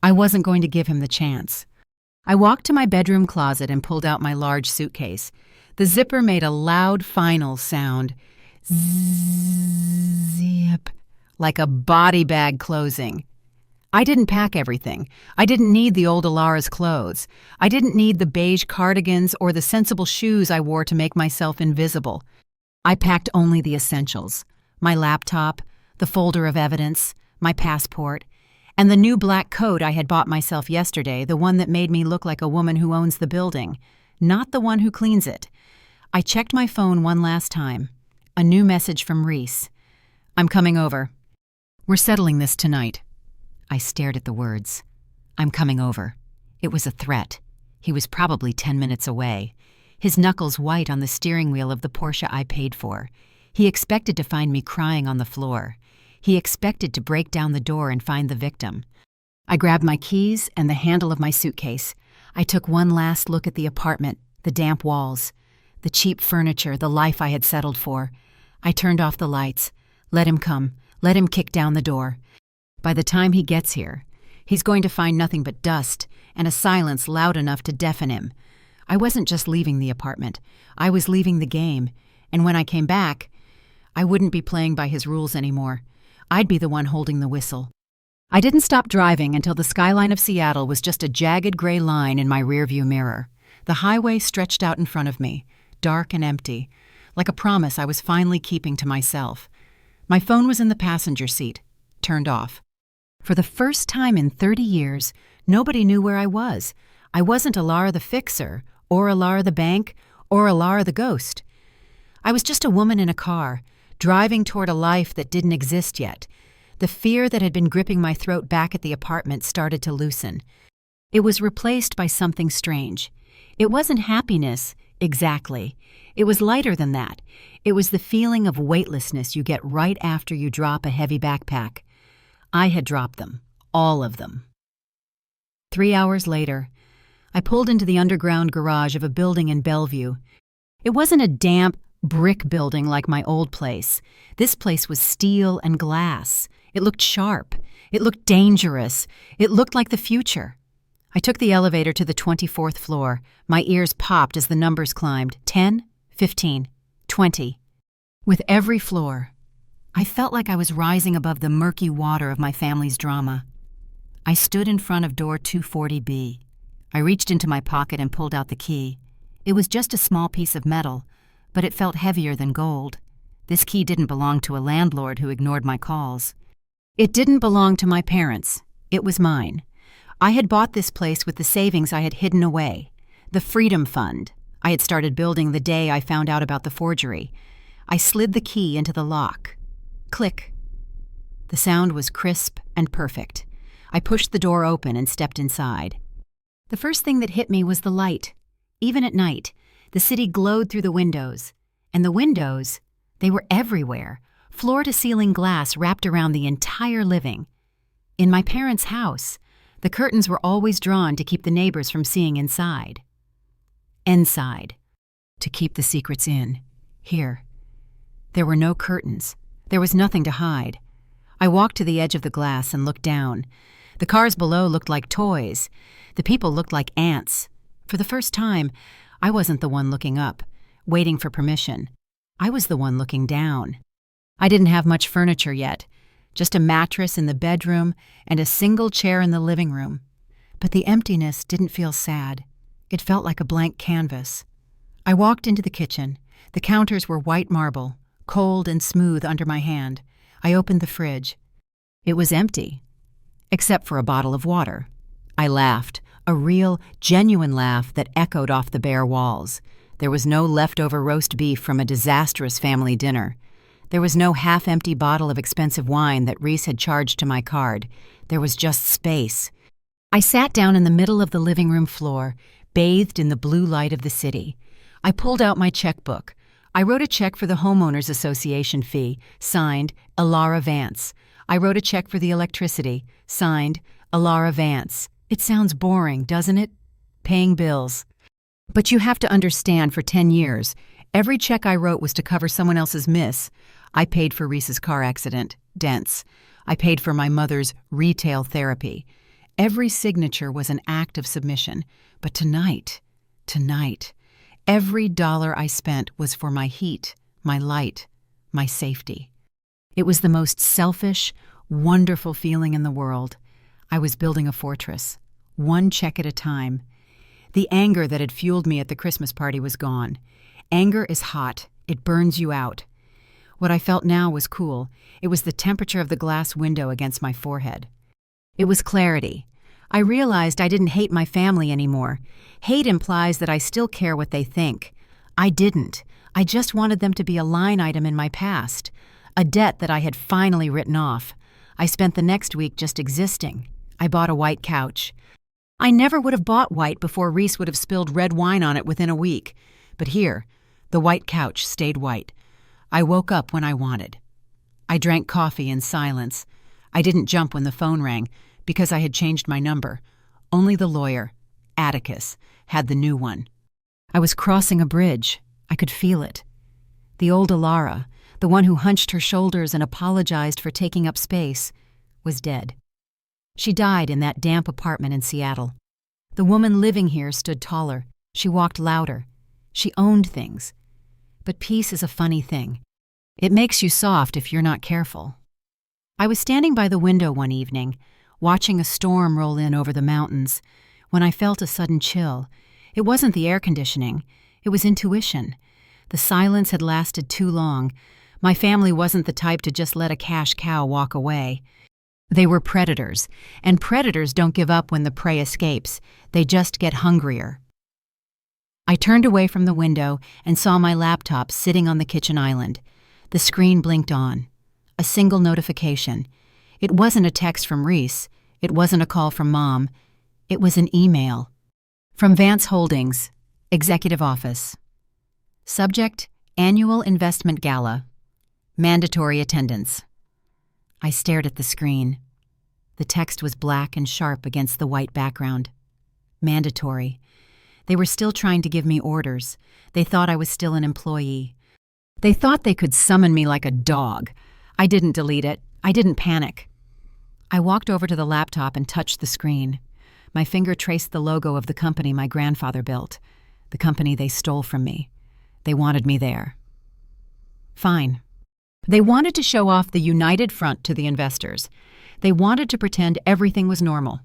I wasn't going to give him the chance. I walked to my bedroom closet and pulled out my large suitcase. The zipper made a loud final sound. Zip. Like a body bag closing. I didn't pack everything. I didn't need the old Alara's clothes. I didn't need the beige cardigans or the sensible shoes I wore to make myself invisible. I packed only the essentials. My laptop, the folder of evidence, my passport, and the new black coat I had bought myself yesterday, the one that made me look like a woman who owns the building, not the one who cleans it. I checked my phone one last time. A new message from Rhys. I'm coming over. We're settling this tonight. I stared at the words. I'm coming over. It was a threat. He was probably 10 minutes away, his knuckles white on the steering wheel of the Porsche I paid for. He expected to find me crying on the floor. He expected to break down the door and find the victim. I grabbed my keys and the handle of my suitcase. I took one last look at the apartment, the damp walls, the cheap furniture, the life I had settled for. I turned off the lights. Let him come. Let him kick down the door. By the time he gets here, he's going to find nothing but dust and a silence loud enough to deafen him. I wasn't just leaving the apartment. I was leaving the game. And when I came back, I wouldn't be playing by his rules anymore. I'd be the one holding the whistle. I didn't stop driving until the skyline of Seattle was just a jagged gray line in my rearview mirror. The highway stretched out in front of me, dark and empty, like a promise I was finally keeping to myself. My phone was in the passenger seat, turned off. For the first time in 30 years, nobody knew where I was. I wasn't Alara the fixer, or Alara the bank, or Alara the ghost. I was just a woman in a car, driving toward a life that didn't exist yet. The fear that had been gripping my throat back at the apartment started to loosen. It was replaced by something strange. It wasn't happiness, exactly. It was lighter than that. It was the feeling of weightlessness you get right after you drop a heavy backpack. I had dropped them, all of them. 3 hours later, I pulled into the underground garage of a building in Bellevue. It wasn't a damp, brick building like my old place. This place was steel and glass. It looked sharp. It looked dangerous. It looked like the future. I took the elevator to the 24th floor. My ears popped as the numbers climbed. 10, 15, 20. With every floor, I felt like I was rising above the murky water of my family's drama. I stood in front of door 240B. I reached into my pocket and pulled out the key. It was just a small piece of metal, but it felt heavier than gold. This key didn't belong to a landlord who ignored my calls. It didn't belong to my parents. It was mine. I had bought this place with the savings I had hidden away. The Freedom Fund I had started building the day I found out about the forgery. I slid the key into the lock. Click. The sound was crisp and perfect. I pushed the door open and stepped inside. The first thing that hit me was the light. Even at night, the city glowed through the windows. And the windows, they were everywhere, floor-to-ceiling glass wrapped around the entire living. In my parents' house, the curtains were always drawn to keep the neighbors from seeing inside. Inside, to keep the secrets in. Here. There were no curtains. There was nothing to hide. I walked to the edge of the glass and looked down. The cars below looked like toys. The people looked like ants. For the first time, I wasn't the one looking up, waiting for permission. I was the one looking down. I didn't have much furniture yet, just a mattress in the bedroom and a single chair in the living room. But the emptiness didn't feel sad. It felt like a blank canvas. I walked into the kitchen. The counters were white marble, cold and smooth under my hand. I opened the fridge. It was empty, except for a bottle of water. I laughed, a real, genuine laugh that echoed off the bare walls. There was no leftover roast beef from a disastrous family dinner. There was no half-empty bottle of expensive wine that Rhys had charged to my card. There was just space. I sat down in the middle of the living room floor, bathed in the blue light of the city. I pulled out my checkbook. I wrote a check for the Homeowners Association fee, signed Alara Vance. I wrote a check for the electricity, signed Alara Vance. It sounds boring, doesn't it? Paying bills. But you have to understand, for 10 years, every check I wrote was to cover someone else's miss. I paid for Rhys's car accident, dents. I paid for my mother's retail therapy. Every signature was an act of submission. But tonight, every dollar I spent was for my heat, my light, my safety. It was the most selfish, wonderful feeling in the world. I was building a fortress, one check at a time. The anger that had fueled me at the Christmas party was gone. Anger is hot. It burns you out. What I felt now was cool. It was the temperature of the glass window against my forehead. It was clarity. I realized I didn't hate my family anymore. Hate implies that I still care what they think. I didn't. I just wanted them to be a line item in my past, a debt that I had finally written off. I spent the next week just existing. I bought a white couch. I never would have bought white before Rhys would have spilled red wine on it within a week. But here, the white couch stayed white. I woke up when I wanted. I drank coffee in silence. I didn't jump when the phone rang, because I had changed my number. Only the lawyer, Atticus, had the new one. I was crossing a bridge. I could feel it. The old Alara, the one who hunched her shoulders and apologized for taking up space, was dead. She died in that damp apartment in Seattle. The woman living here stood taller. She walked louder. She owned things. But peace is a funny thing. It makes you soft if you're not careful. I was standing by the window one evening, watching a storm roll in over the mountains, when I felt a sudden chill. It wasn't the air conditioning. It was intuition. The silence had lasted too long. My family wasn't the type to just let a cash cow walk away. They were predators, and predators don't give up when the prey escapes. They just get hungrier. I turned away from the window and saw my laptop sitting on the kitchen island. The screen blinked on. A single notification. It wasn't a text from Rhys. It wasn't a call from Mom. It was an email. From Vance Holdings, Executive Office. Subject, Annual Investment Gala. Mandatory attendance. I stared at the screen. The text was black and sharp against the white background. Mandatory. They were still trying to give me orders. They thought I was still an employee. They thought they could summon me like a dog. I didn't delete it. I didn't panic. I walked over to the laptop and touched the screen. My finger traced the logo of the company my grandfather built, the company they stole from me. They wanted me there. Fine. They wanted to show off the united front to the investors. They wanted to pretend everything was normal.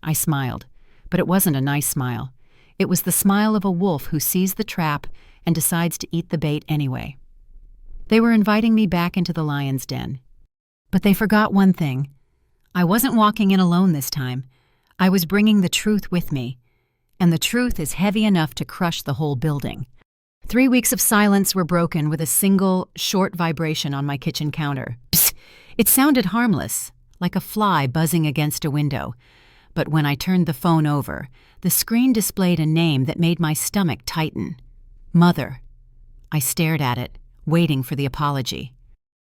I smiled, but it wasn't a nice smile. It was the smile of a wolf who sees the trap and decides to eat the bait anyway. They were inviting me back into the lion's den. But they forgot one thing. I wasn't walking in alone this time. I was bringing the truth with me, and the truth is heavy enough to crush the whole building. 3 weeks of silence were broken with a single, short vibration on my kitchen counter. Psst! It sounded harmless, like a fly buzzing against a window. But when I turned the phone over, the screen displayed a name that made my stomach tighten. Mother. I stared at it, waiting for the apology.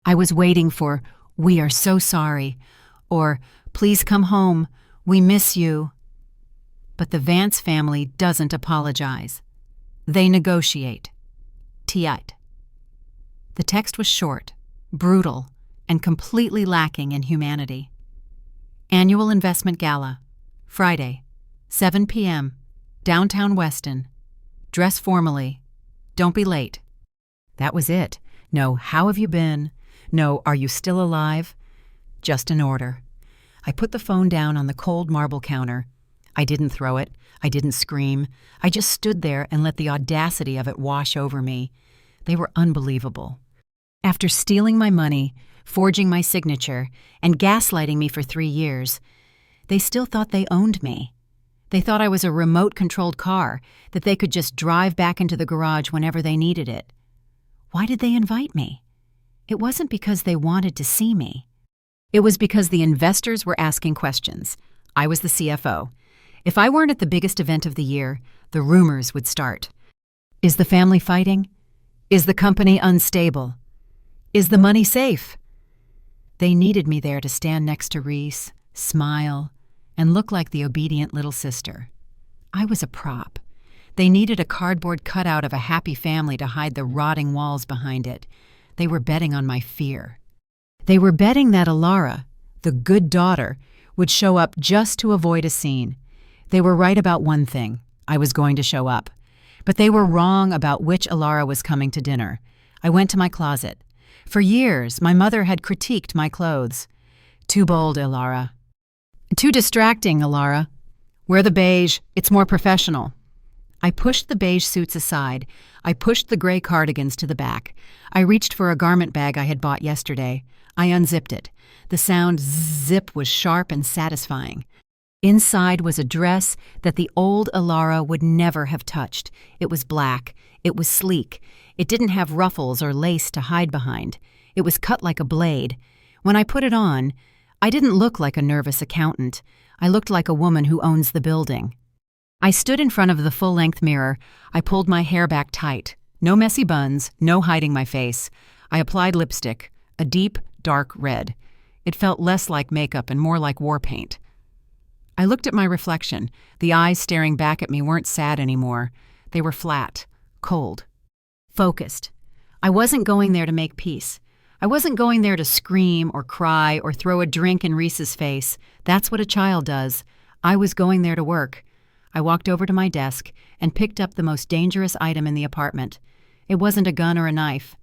I was waiting for, "We are so sorry," or "Please come home, we miss you." But the Vance family doesn't apologize. They negotiate. Tight. The text was short, brutal, and completely lacking in humanity. Annual Investment Gala, Friday, 7 p.m., downtown Weston. Dress formally. Don't be late. That was it. No, "How have you been?" No, "Are you still alive?" Just an order. I put the phone down on the cold marble counter. I didn't throw it. I didn't scream. I just stood there and let the audacity of it wash over me. They were unbelievable. After stealing my money, forging my signature, and gaslighting me for 3 years, they still thought they owned me. They thought I was a remote-controlled car, that they could just drive back into the garage whenever they needed it. Why did they invite me? It wasn't because they wanted to see me. It was because the investors were asking questions. I was the CFO. If I weren't at the biggest event of the year, the rumors would start. Is the family fighting? Is the company unstable? Is the money safe? They needed me there to stand next to Rhys, smile, and look like the obedient little sister. I was a prop. They needed a cardboard cutout of a happy family to hide the rotting walls behind it. They were betting on my fear. They were betting that Alara, the good daughter, would show up just to avoid a scene. They were right about one thing. I was going to show up. But they were wrong about which Alara was coming to dinner. I went to my closet. For years, my mother had critiqued my clothes. Too bold, Alara. Too distracting, Alara. Wear the beige. It's more professional. I pushed the beige suits aside. I pushed the gray cardigans to the back. I reached for a garment bag I had bought yesterday. I unzipped it. The sound zip was sharp and satisfying. Inside was a dress that the old Alara would never have touched. It was black. It was sleek. It didn't have ruffles or lace to hide behind. It was cut like a blade. When I put it on, I didn't look like a nervous accountant. I looked like a woman who owns the building. I stood in front of the full-length mirror. I pulled my hair back tight. No messy buns, no hiding my face. I applied lipstick, a deep, dark red. It felt less like makeup and more like war paint. I looked at my reflection. The eyes staring back at me weren't sad anymore. They were flat, cold, focused. I wasn't going there to make peace. I wasn't going there to scream or cry or throw a drink in Rhys's face. That's what a child does. I was going there to work. I walked over to my desk and picked up the most dangerous item in the apartment. It wasn't a gun or a knife.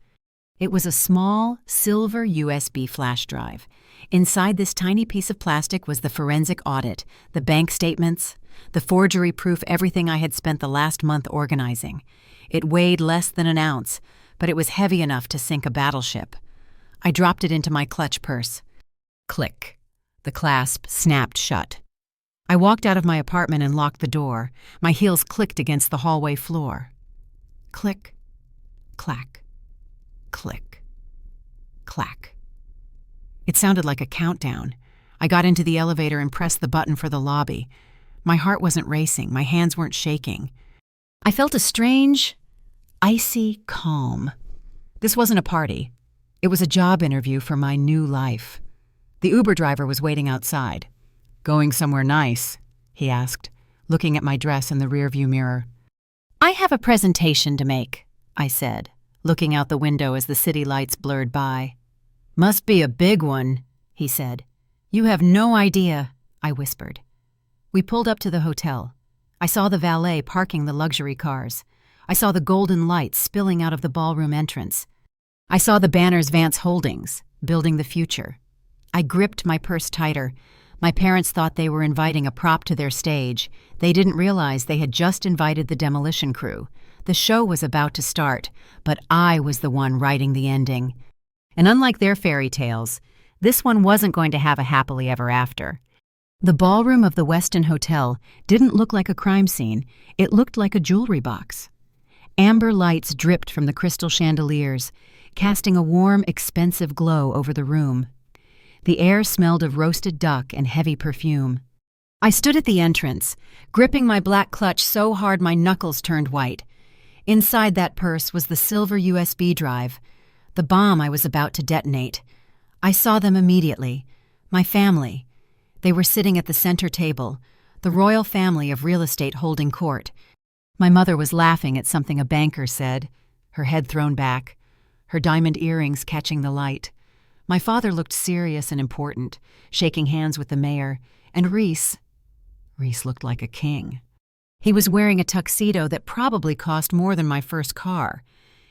It was a small, silver USB flash drive. Inside this tiny piece of plastic was the forensic audit, the bank statements, the forgery proof, everything I had spent the last month organizing. It weighed less than an ounce, but it was heavy enough to sink a battleship. I dropped it into my clutch purse. Click. The clasp snapped shut. I walked out of my apartment and locked the door. My heels clicked against the hallway floor. Click, clack, click, clack. It sounded like a countdown. I got into the elevator and pressed the button for the lobby. My heart wasn't racing. My hands weren't shaking. I felt a strange, icy calm. This wasn't a party. It was a job interview for my new life. The Uber driver was waiting outside. "Going somewhere nice?" he asked, looking at my dress in the rearview mirror. "I have a presentation to make," I said, looking out the window as the city lights blurred by. "Must be a big one," he said. "You have no idea," I whispered. We pulled up to the hotel. I saw the valet parking the luxury cars. I saw the golden lights spilling out of the ballroom entrance. I saw the banners Vance Holdings, building the future. I gripped my purse tighter. My parents thought they were inviting a prop to their stage. They didn't realize they had just invited the demolition crew. The show was about to start, but I was the one writing the ending. And unlike their fairy tales, this one wasn't going to have a happily ever after. The ballroom of the Weston Hotel didn't look like a crime scene. It looked like a jewelry box. Amber lights dripped from the crystal chandeliers, casting a warm, expensive glow over the room. The air smelled of roasted duck and heavy perfume. I stood at the entrance, gripping my black clutch so hard my knuckles turned white. Inside that purse was the silver USB drive, the bomb I was about to detonate. I saw them immediately. My family. They were sitting at the center table, the royal family of real estate holding court. My mother was laughing at something a banker said, her head thrown back, her diamond earrings catching the light. My father looked serious and important, shaking hands with the mayor, and Rhys looked like a king. He was wearing a tuxedo that probably cost more than my first car,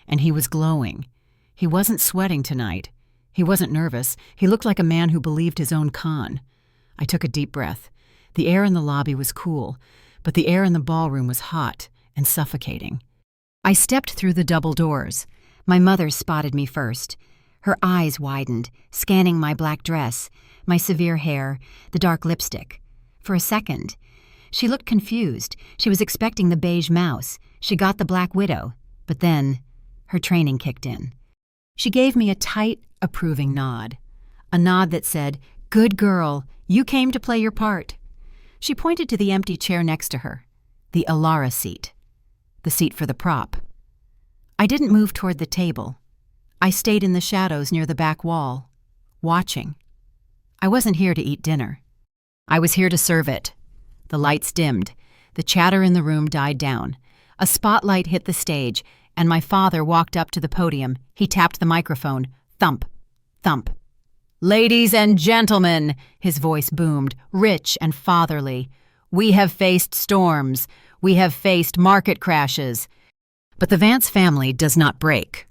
and he was glowing. He wasn't sweating tonight. He wasn't nervous. He looked like a man who believed his own con. I took a deep breath. The air in the lobby was cool, but the air in the ballroom was hot and suffocating. I stepped through the double doors. My mother spotted me first. Her eyes widened, scanning my black dress, my severe hair, the dark lipstick. For a second, she looked confused. She was expecting the beige mouse. She got the black widow. But then, her training kicked in. She gave me a tight, approving nod. A nod that said, "Good girl, you came to play your part." She pointed to the empty chair next to her, the Alara seat, the seat for the prop. I didn't move toward the table. I stayed in the shadows near the back wall, watching. I wasn't here to eat dinner. I was here to serve it. The lights dimmed. The chatter in the room died down. A spotlight hit the stage, and my father walked up to the podium. He tapped the microphone. Thump, thump. "Ladies and gentlemen," his voice boomed, rich and fatherly. "We have faced storms. We have faced market crashes. But the Vance family does not break."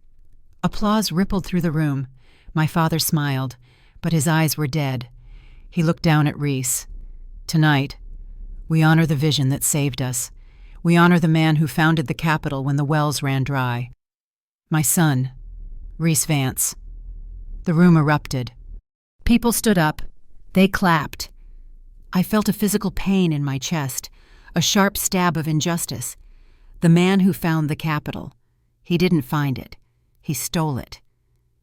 Applause rippled through the room. My father smiled, but his eyes were dead. He looked down at Rhys. "Tonight, we honor the vision that saved us. We honor the man who founded the Capitol when the wells ran dry. My son, Rhys Vance." The room erupted. People stood up. They clapped. I felt a physical pain in my chest, a sharp stab of injustice. The man who found the Capitol. He didn't find it. He stole it.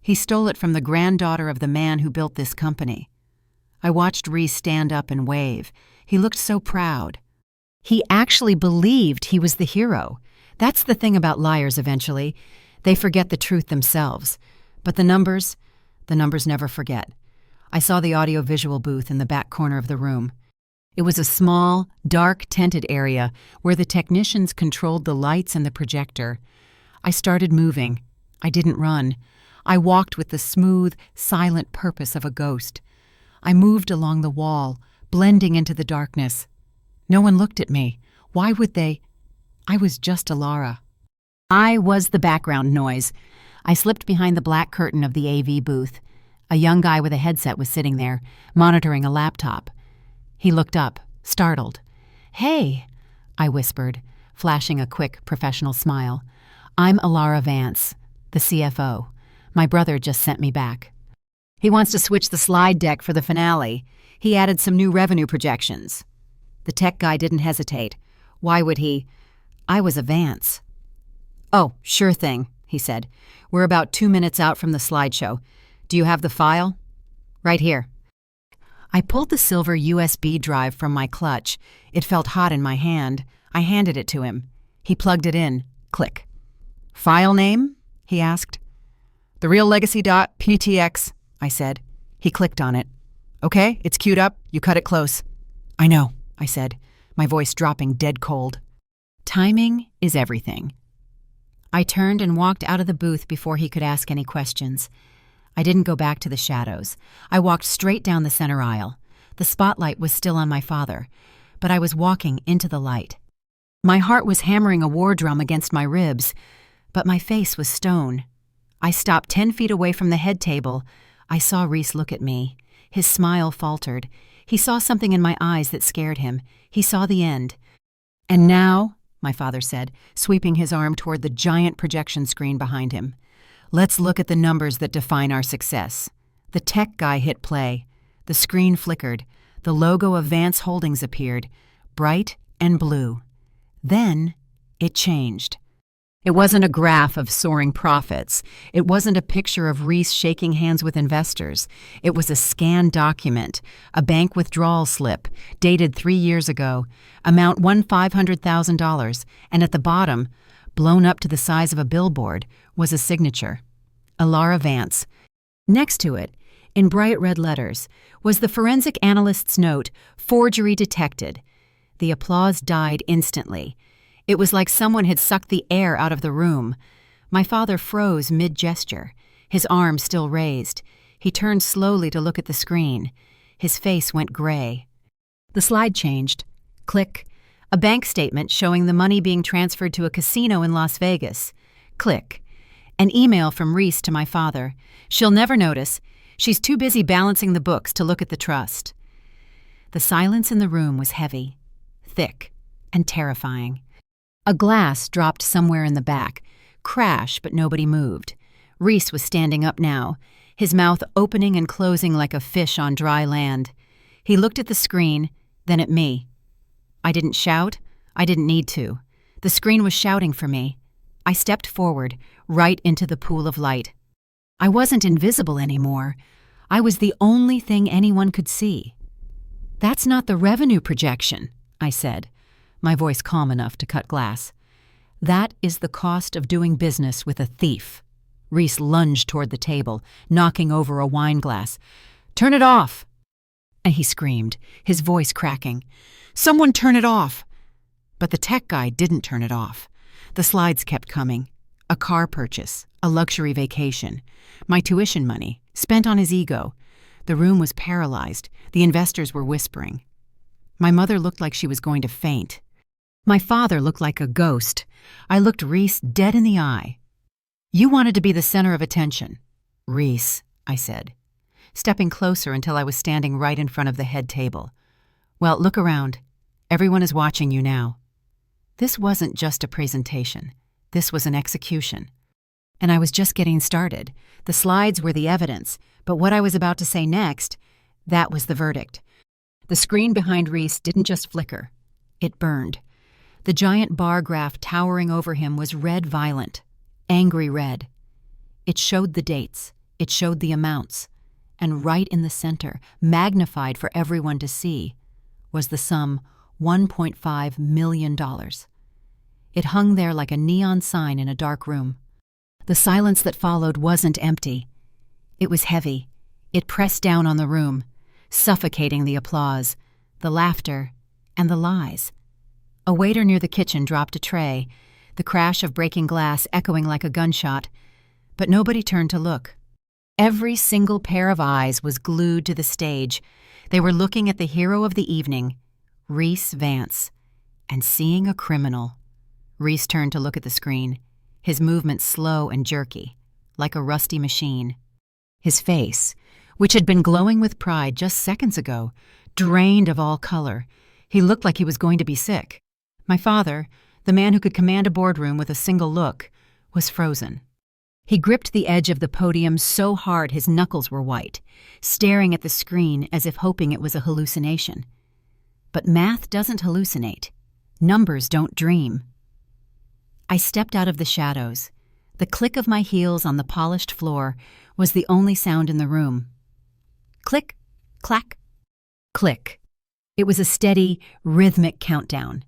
He stole it from the granddaughter of the man who built this company. I watched Rhys stand up and wave. He looked so proud. He actually believed he was the hero. That's the thing about liars eventually. They forget the truth themselves. But the numbers never forget. I saw the audio-visual booth in the back corner of the room. It was a small, dark, tented area where the technicians controlled the lights and the projector. I started moving. I didn't run. I walked with the smooth, silent purpose of a ghost. I moved along the wall, blending into the darkness. No one looked at me. Why would they? I was just Alara. I was the background noise. I slipped behind the black curtain of the AV booth. A young guy with a headset was sitting there, monitoring a laptop. He looked up, startled. "Hey," I whispered, flashing a quick, professional smile. "I'm Alara Vance, the CFO. My brother just sent me back. He wants to switch the slide deck for the finale. He added some new revenue projections." The tech guy didn't hesitate. Why would he? I was a Vance. "Oh, sure thing," he said. "We're about 2 minutes out from the slideshow. Do you have the file?" "Right here." I pulled the silver USB drive from my clutch. It felt hot in my hand. I handed it to him. He plugged it in. Click. "File name?" he asked. "The Real Legacy.ptx," I said. He clicked on it. "Okay, it's queued up. You cut it close." "I know," I said, my voice dropping dead cold. Timing is everything. I turned and walked out of the booth before he could ask any questions. I didn't go back to the shadows. I walked straight down the center aisle. The spotlight was still on my father, but I was walking into the light. My heart was hammering a war drum against my ribs, but my face was stone. I stopped 10 feet away from the head table. I saw Rhys look at me. His smile faltered. He saw something in my eyes that scared him. He saw the end. "And now," my father said, sweeping his arm toward the giant projection screen behind him, "let's look at the numbers that define our success." The tech guy hit play. The screen flickered. The logo of Vance Holdings appeared, bright and blue. Then it changed. It wasn't a graph of soaring profits. It wasn't a picture of Rhys shaking hands with investors. It was a scanned document, a bank withdrawal slip, dated 3 years ago, amount $500,000, and at the bottom, blown up to the size of a billboard, was a signature. Alara Vance. Next to it, in bright red letters, was the forensic analyst's note, "Forgery detected." The applause died instantly. It was like someone had sucked the air out of the room. My father froze mid-gesture, his arm still raised. He turned slowly to look at the screen. His face went gray. The slide changed. Click. A bank statement showing the money being transferred to a casino in Las Vegas. Click. An email from Rhys to my father. "She'll never notice. She's too busy balancing the books to look at the trust." The silence in the room was heavy, thick, and terrifying. A glass dropped somewhere in the back. Crash, but nobody moved. Rhys was standing up now, his mouth opening and closing like a fish on dry land. He looked at the screen, then at me. I didn't shout. I didn't need to. The screen was shouting for me. I stepped forward, right into the pool of light. I wasn't invisible anymore. I was the only thing anyone could see. "That's not the revenue projection," I said, my voice calm enough to cut glass. "That is the cost of doing business with a thief." Rhys lunged toward the table, knocking over a wine glass. "Turn it off!" And he screamed, his voice cracking. "Someone turn it off!" But the tech guy didn't turn it off. The slides kept coming. A car purchase, a luxury vacation, my tuition money, spent on his ego. The room was paralyzed. The investors were whispering. My mother looked like she was going to faint. My father looked like a ghost. I looked Rhys dead in the eye. "You wanted to be the center of attention." "Rhys," I said, stepping closer until I was standing right in front of the head table. "Well, look around. Everyone is watching you now." This wasn't just a presentation. This was an execution. And I was just getting started. The slides were the evidence, but what I was about to say next, that was the verdict. The screen behind Rhys didn't just flicker. It burned. The giant bar graph towering over him was red violent, angry red. It showed the dates. It showed the amounts. And right in the center, magnified for everyone to see, was the sum $1.5 million. It hung there like a neon sign in a dark room. The silence that followed wasn't empty. It was heavy. It pressed down on the room, suffocating the applause, the laughter, and the lies. A waiter near the kitchen dropped a tray, the crash of breaking glass echoing like a gunshot, but nobody turned to look. Every single pair of eyes was glued to the stage. They were looking at the hero of the evening, Rhys Vance, and seeing a criminal. Rhys turned to look at the screen, his movements slow and jerky, like a rusty machine. His face, which had been glowing with pride just seconds ago, drained of all color. He looked like he was going to be sick. My father, the man who could command a boardroom with a single look, was frozen. He gripped the edge of the podium so hard his knuckles were white, staring at the screen as if hoping it was a hallucination. But math doesn't hallucinate. Numbers don't dream. I stepped out of the shadows. The click of my heels on the polished floor was the only sound in the room. Click, clack, click. It was a steady, rhythmic countdown.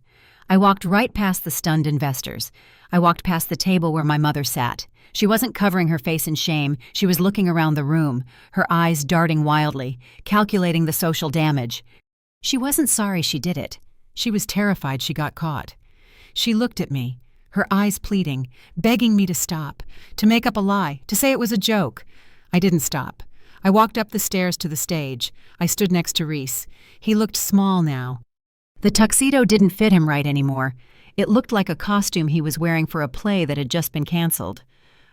I walked right past the stunned investors. I walked past the table where my mother sat. She wasn't covering her face in shame. She was looking around the room, her eyes darting wildly, calculating the social damage. She wasn't sorry she did it. She was terrified she got caught. She looked at me, her eyes pleading, begging me to stop, to make up a lie, to say it was a joke. I didn't stop. I walked up the stairs to the stage. I stood next to Rhys. He looked small now. The tuxedo didn't fit him right anymore. It looked like a costume he was wearing for a play that had just been canceled.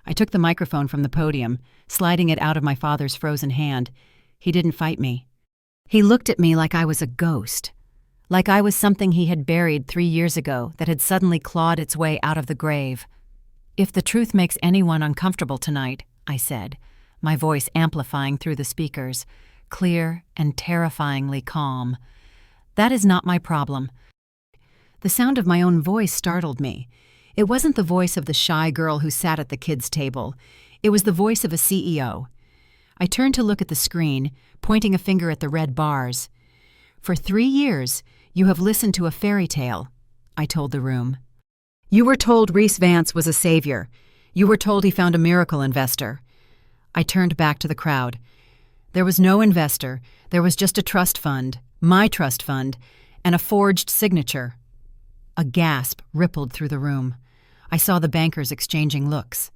I took the microphone from the podium, sliding it out of my father's frozen hand. He didn't fight me. He looked at me like I was a ghost, like I was something he had buried 3 years ago that had suddenly clawed its way out of the grave. "If the truth makes anyone uncomfortable tonight," I said, my voice amplifying through the speakers, clear and terrifyingly calm, "that is not my problem." The sound of my own voice startled me. It wasn't the voice of the shy girl who sat at the kids' table. It was the voice of a CEO. I turned to look at the screen, pointing a finger at the red bars. "For 3 years, you have listened to a fairy tale," I told the room. "You were told Rhys Vance was a savior. You were told he found a miracle investor." I turned back to the crowd. There was no investor. There was just a trust fund, my trust fund, and a forged signature. A gasp rippled through the room. I saw the bankers exchanging looks.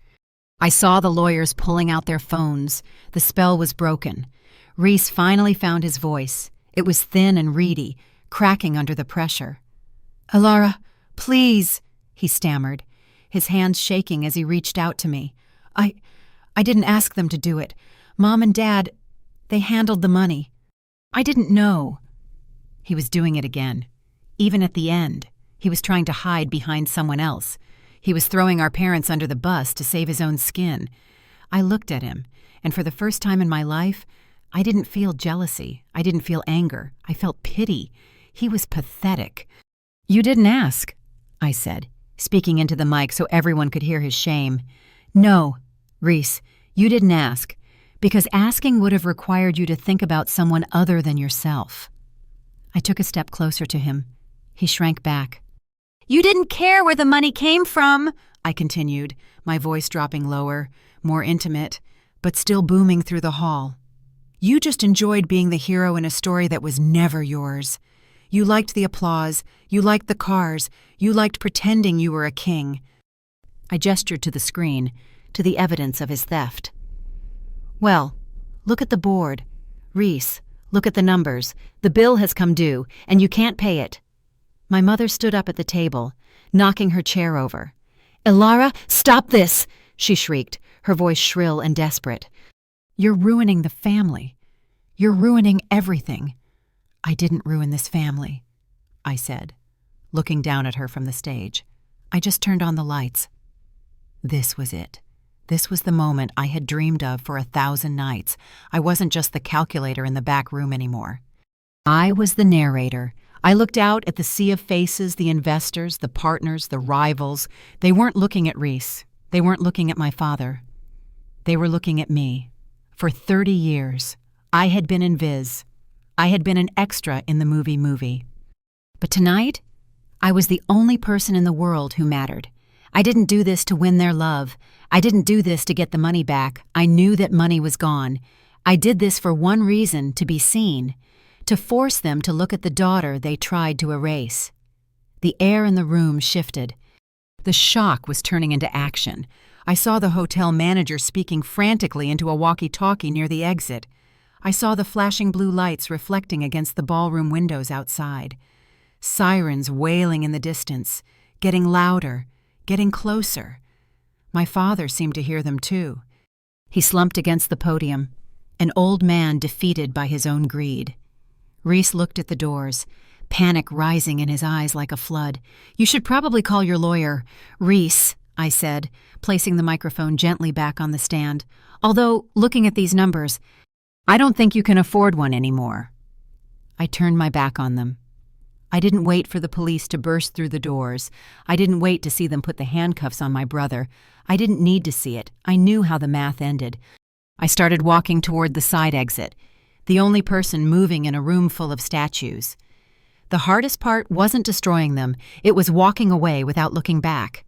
I saw the lawyers pulling out their phones. The spell was broken. Rhys finally found his voice. It was thin and reedy, cracking under the pressure. "Alara, please," he stammered, his hands shaking as he reached out to me. I didn't ask them to do it. Mom and Dad, they handled the money. I didn't know." He was doing it again. Even at the end, he was trying to hide behind someone else. He was throwing our parents under the bus to save his own skin. I looked at him, and for the first time in my life, I didn't feel jealousy. I didn't feel anger. I felt pity. He was pathetic. "You didn't ask," I said, speaking into the mic so everyone could hear his shame. "No, Rhys, you didn't ask, because asking would have required you to think about someone other than yourself." I took a step closer to him. He shrank back. "You didn't care where the money came from," I continued, my voice dropping lower, more intimate, but still booming through the hall. "You just enjoyed being the hero in a story that was never yours. You liked the applause, you liked the cars, you liked pretending you were a king." I gestured to the screen, to the evidence of his theft. "Well, look at the board. Rhys, look at the numbers. The bill has come due, and you can't pay it." My mother stood up at the table, knocking her chair over. "Alara, stop this!" she shrieked, her voice shrill and desperate. "You're ruining the family. You're ruining everything." "I didn't ruin this family," I said, looking down at her from the stage. "I just turned on the lights." This was it. This was the moment I had dreamed of for 1,000 nights. I wasn't just the calculator in the back room anymore. I was the narrator. I looked out at the sea of faces, the investors, the partners, the rivals. They weren't looking at Rhys. They weren't looking at my father. They were looking at me. For 30 years, I had been in Viz. I had been an extra in the movie. But tonight, I was the only person in the world who mattered. I didn't do this to win their love. I didn't do this to get the money back. I knew that money was gone. I did this for one reason, to be seen, to force them to look at the daughter they tried to erase. The air in the room shifted. The shock was turning into action. I saw the hotel manager speaking frantically into a walkie-talkie near the exit. I saw the flashing blue lights reflecting against the ballroom windows outside. Sirens wailing in the distance, getting louder, getting closer. My father seemed to hear them too. He slumped against the podium, an old man defeated by his own greed. Rhys looked at the doors, panic rising in his eyes like a flood. "You should probably call your lawyer." "Rhys," I said, placing the microphone gently back on the stand. "Although, looking at these numbers, I don't think you can afford one anymore." I turned my back on them. I didn't wait for the police to burst through the doors. I didn't wait to see them put the handcuffs on my brother. I didn't need to see it. I knew how the math ended. I started walking toward the side exit, the only person moving in a room full of statues. The hardest part wasn't destroying them. It was walking away without looking back.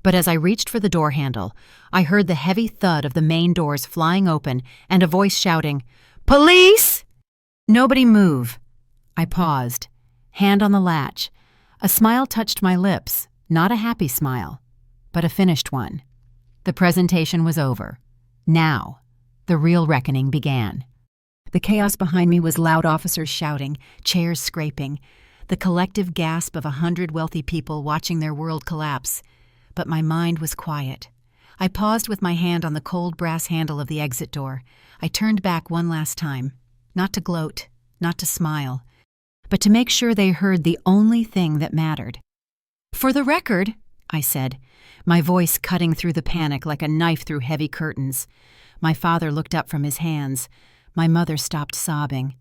But as I reached for the door handle, I heard the heavy thud of the main doors flying open and a voice shouting, "Police!" "Nobody move." I paused, hand on the latch. A smile touched my lips, not a happy smile, but a finished one. The presentation was over. Now, the real reckoning began. The chaos behind me was loud officers shouting, chairs scraping, the collective gasp of 100 wealthy people watching their world collapse. But my mind was quiet. I paused with my hand on the cold brass handle of the exit door. I turned back one last time, not to gloat, not to smile, but to make sure they heard the only thing that mattered. "For the record," I said, my voice cutting through the panic like a knife through heavy curtains. My father looked up from his hands. My mother stopped sobbing.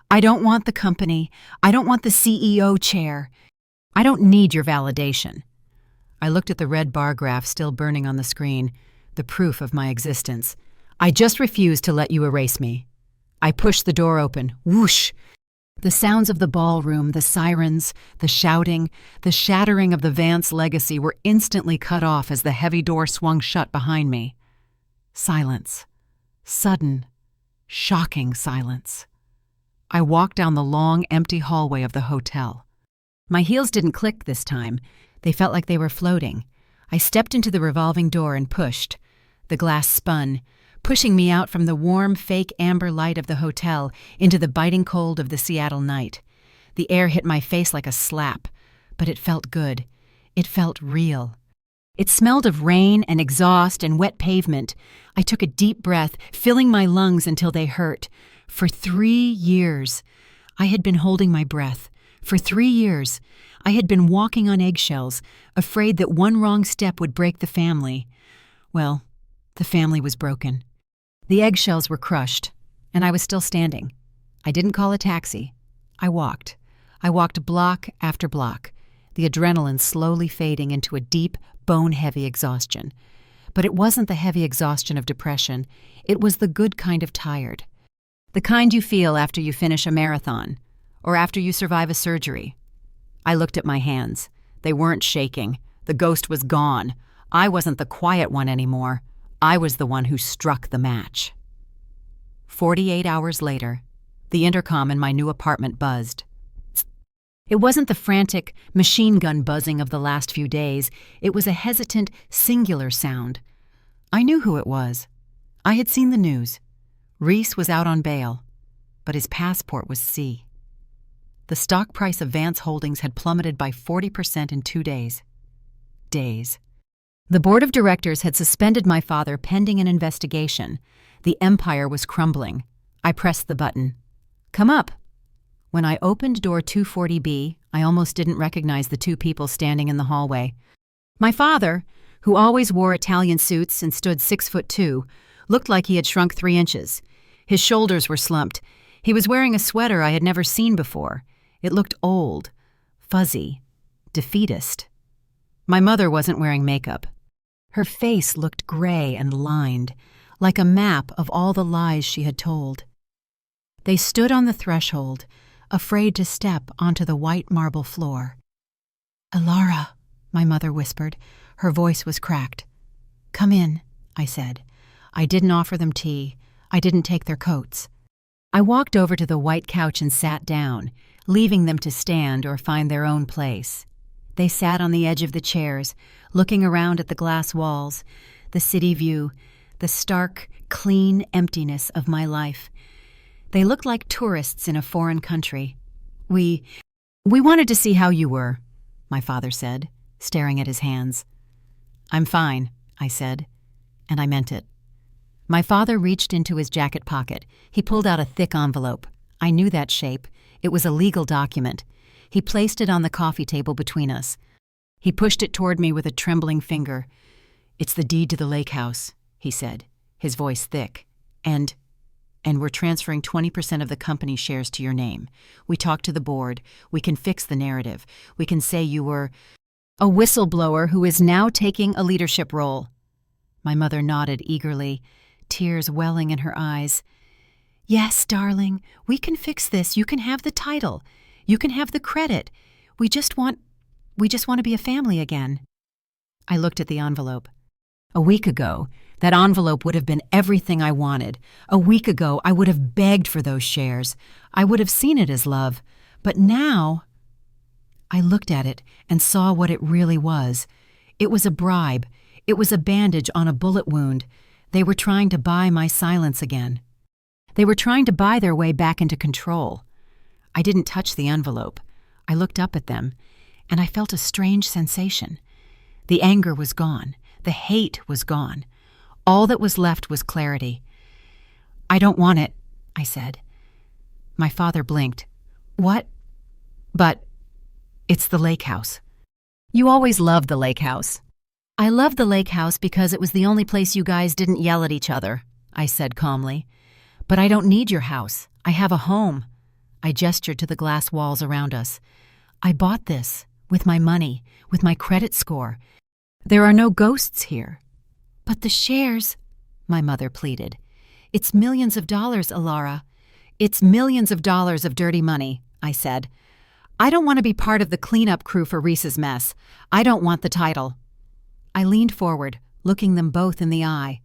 "I don't want the company. I don't want the CEO chair. I don't need your validation. I looked at the red bar graph still burning on the screen, the proof of my existence. I just refuse to let you erase me. I pushed the door open. Whoosh! The sounds of the ballroom, the sirens, the shouting, the shattering of the Vance legacy were instantly cut off as the heavy door swung shut behind me. Silence. Sudden, shocking silence. I walked down the long, empty hallway of the hotel. My heels didn't click this time. They felt like they were floating. I stepped into the revolving door and pushed. The glass spun, pushing me out from the warm, fake amber light of the hotel into the biting cold of the Seattle night. The air hit my face like a slap, but it felt good. It felt real. It smelled of rain and exhaust and wet pavement. I took a deep breath, filling my lungs until they hurt. For 3 years, I had been holding my breath. For 3 years, I had been walking on eggshells, afraid that one wrong step would break the family. Well, the family was broken. The eggshells were crushed, and I was still standing. I didn't call a taxi. I walked. I walked block after block, the adrenaline slowly fading into a deep, bone-heavy exhaustion. But it wasn't the heavy exhaustion of depression. It was the good kind of tired. The kind you feel after you finish a marathon, or after you survive a surgery. I looked at my hands. They weren't shaking. The ghost was gone. I wasn't the quiet one anymore. I was the one who struck the match. 48 hours later, the intercom in my new apartment buzzed. It wasn't the frantic machine gun buzzing of the last few days. It was a hesitant, singular sound. I knew who it was. I had seen the news. Rhys was out on bail, but his passport was C. The stock price of Vance Holdings had plummeted by 40% in 2 days. The board of directors had suspended my father pending an investigation. The empire was crumbling. I pressed the button. Come up. When I opened door 240B, I almost didn't recognize the 2 people standing in the hallway. My father, who always wore Italian suits and stood 6'2", looked like he had shrunk 3 inches. His shoulders were slumped. He was wearing a sweater I had never seen before. It looked old, fuzzy, defeatist. My mother wasn't wearing makeup. Her face looked gray and lined, like a map of all the lies she had told. They stood on the threshold, afraid to step onto the white marble floor. "Alara," my mother whispered. Her voice was cracked. "Come in," I said. I didn't offer them tea. I didn't take their coats. I walked over to the white couch and sat down, leaving them to stand or find their own place. They sat on the edge of the chairs, looking around at the glass walls, the city view, the stark, clean emptiness of my life. They looked like tourists in a foreign country. We wanted to see how you were," my father said, staring at his hands. "I'm fine," I said, and I meant it. My father reached into his jacket pocket. He pulled out a thick envelope. I knew that shape. It was a legal document. He placed it on the coffee table between us. He pushed it toward me with a trembling finger. "It's the deed to the lake house," he said, his voice thick. And we're transferring 20% of the company shares to your name. We talked to the board. We can fix the narrative. We can say you were a whistleblower who is now taking a leadership role." My mother nodded eagerly, tears welling in her eyes. "Yes, darling, we can fix this. You can have the title. You can have the credit. We just want to be a family again." I looked at the envelope. A week ago, that envelope would have been everything I wanted. A week ago, I would have begged for those shares. I would have seen it as love. But now, I looked at it and saw what it really was. It was a bribe. It was a bandage on a bullet wound. They were trying to buy my silence again. They were trying to buy their way back into control. I didn't touch the envelope. I looked up at them, and I felt a strange sensation. The anger was gone. The hate was gone. All that was left was clarity. "I don't want it," I said. My father blinked. "What?" "But it's the lake house." "You always loved the lake house." "I loved the lake house because it was the only place you guys didn't yell at each other," I said calmly. "But I don't need your house. I have a home." I gestured to the glass walls around us. "I bought this with my money, with my credit score. There are no ghosts here. But the shares, my mother pleaded. It's millions of dollars, Alara. It's millions of dollars of dirty money, I said. I don't want to be part of the cleanup crew for Rhys's mess. I don't want the title. I leaned forward, looking them both in the eye.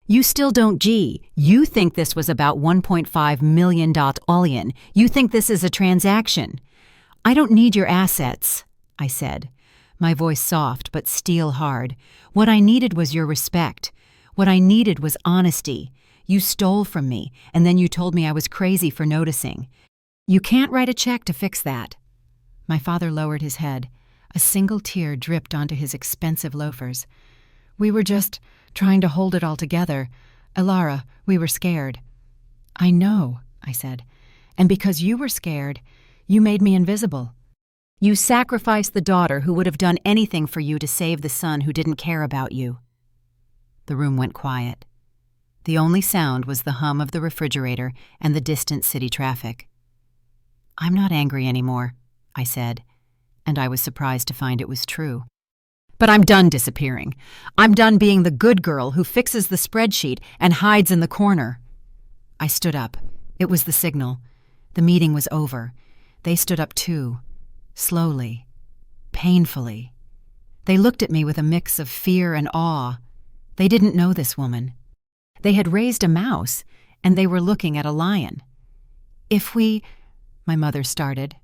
You still don't You think this was about $1.5 million all-in. You think this is a transaction. I don't need your assets, I said, my voice soft but steel hard. What I needed was your respect. What I needed was honesty. You stole from me, and then you told me I was crazy for noticing. You can't write a check to fix that. My father lowered his head. A single tear dripped onto his expensive loafers. We were just trying to hold it all together. Alara, we were scared. I know, I said. And because you were scared, you made me invisible. You sacrificed the daughter who would have done anything for you to save the son who didn't care about you. The room went quiet. The only sound was the hum of the refrigerator and the distant city traffic. I'm not angry anymore, I said, and I was surprised to find it was true. But I'm done disappearing. I'm done being the good girl who fixes the spreadsheet and hides in the corner. I stood up. It was the signal. The meeting was over. They stood up too. Slowly. Painfully. They looked at me with a mix of fear and awe. They didn't know this woman. They had raised a mouse, and they were looking at a lion. My mother started,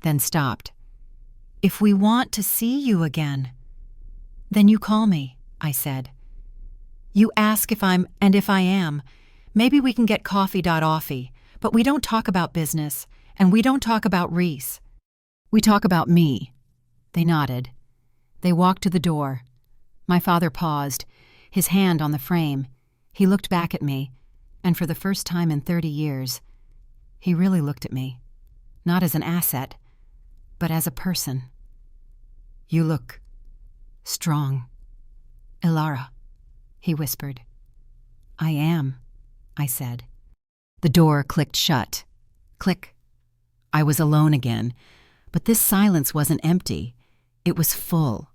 then stopped. If we want to see you again, then you call me, I said. You ask if I am. Maybe we can get coffee.offie, but we don't talk about business, and we don't talk about Rhys. We talk about me. They nodded. They walked to the door. My father paused, his hand on the frame. He looked back at me, and for the first time in 30 years, he really looked at me, not as an asset, but as a person. You look strong. Alara, he whispered. I am, I said. The door clicked shut. Click. I was alone again, but this silence wasn't empty. It was full.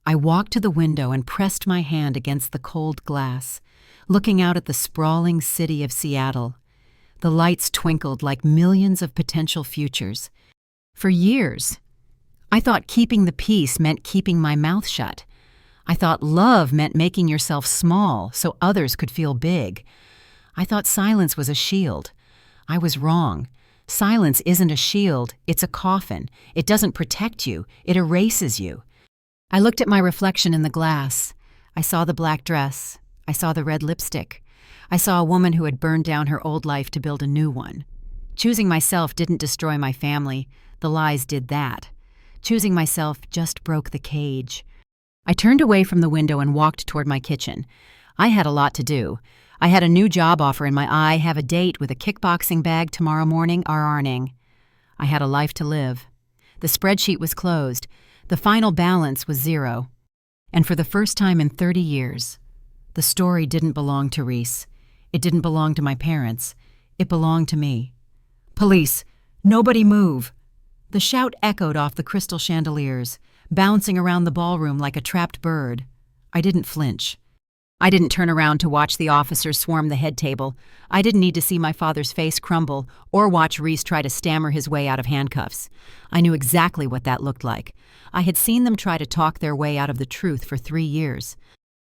I walked to the window and pressed my hand against the cold glass, looking out at the sprawling city of Seattle. The lights twinkled like millions of potential futures. For years, I thought keeping the peace meant keeping my mouth shut. I thought love meant making yourself small so others could feel big. I thought silence was a shield. I was wrong. Silence isn't a shield, it's a coffin. It doesn't protect you, it erases you. I looked at my reflection in the glass. I saw the black dress. I saw the red lipstick. I saw a woman who had burned down her old life to build a new one. Choosing myself didn't destroy my family. The lies did that. Choosing myself just broke the cage. I turned away from the window and walked toward my kitchen. I had a lot to do. I had a new job offer in my eye, have a date with a kickboxing bag tomorrow morning, arning. I had a life to live. The spreadsheet was closed. The final balance was 0. And for the first time in 30 years, the story didn't belong to Rhys. It didn't belong to my parents. It belonged to me. Police! Nobody move! The shout echoed off the crystal chandeliers, bouncing around the ballroom like a trapped bird. I didn't flinch. I didn't turn around to watch the officers swarm the head table. I didn't need to see my father's face crumble or watch Rhys try to stammer his way out of handcuffs. I knew exactly what that looked like. I had seen them try to talk their way out of the truth for 3 years.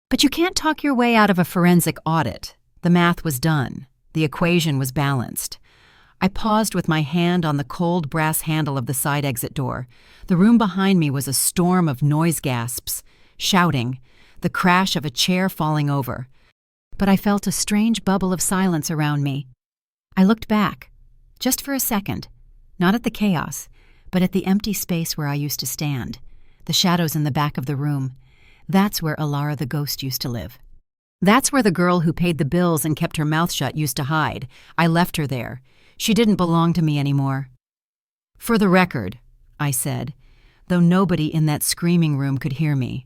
But you can't talk your way out of a forensic audit. The math was done. The equation was balanced. I paused with my hand on the cold brass handle of the side exit door. The room behind me was a storm of noise gasps, shouting, the crash of a chair falling over. But I felt a strange bubble of silence around me. I looked back, just for a second, not at the chaos, but at the empty space where I used to stand, the shadows in the back of the room. That's where Alara the ghost used to live. That's where the girl who paid the bills and kept her mouth shut used to hide. I left her there. She didn't belong to me anymore. For the record, I said, though nobody in that screaming room could hear me.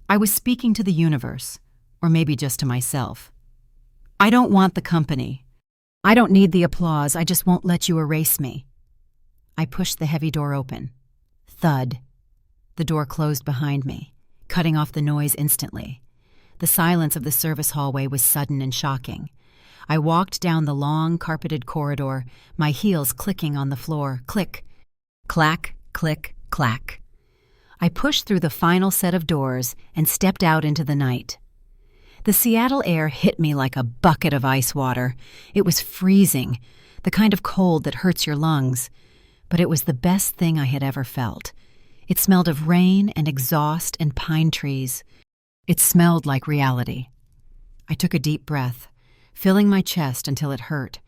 I was speaking to the universe, or maybe just to myself. I don't want the company. I don't need the applause, I just won't let you erase me. I pushed the heavy door open. Thud. The door closed behind me. cutting off the noise instantly. The silence of the service hallway was sudden and shocking. I walked down the long, carpeted corridor, my heels clicking on the floor. Click, clack, click, clack. I pushed through the final set of doors and stepped out into the night. The Seattle air hit me like a bucket of ice water. It was freezing, the kind of cold that hurts your lungs. But it was the best thing I had ever felt. It smelled of rain and exhaust and pine trees. It smelled like reality. I took a deep breath, filling my chest until it hurt.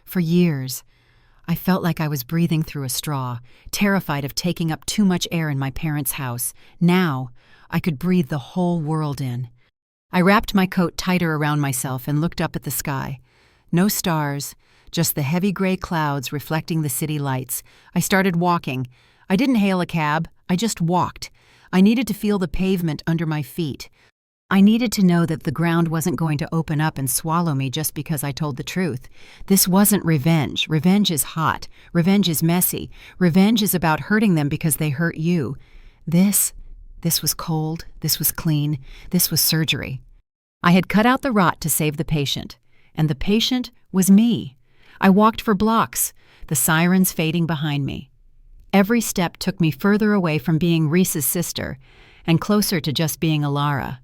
For years, I felt like I was breathing through a straw, terrified of taking up too much air in my parents' house. Now, I could breathe the whole world in. I wrapped my coat tighter around myself and looked up at the sky. No stars, just the heavy gray clouds reflecting the city lights. I started walking. I didn't hail a cab, I just walked. I needed to feel the pavement under my feet. I needed to know that the ground wasn't going to open up and swallow me just because I told the truth. This wasn't revenge. Revenge is hot. Revenge is messy. Revenge is about hurting them because they hurt you. This was cold. This was clean. This was surgery. I had cut out the rot to save the patient, and the patient was me. I walked for blocks, the sirens fading behind me. Every step took me further away from being Rhys's sister and closer to just being Alara.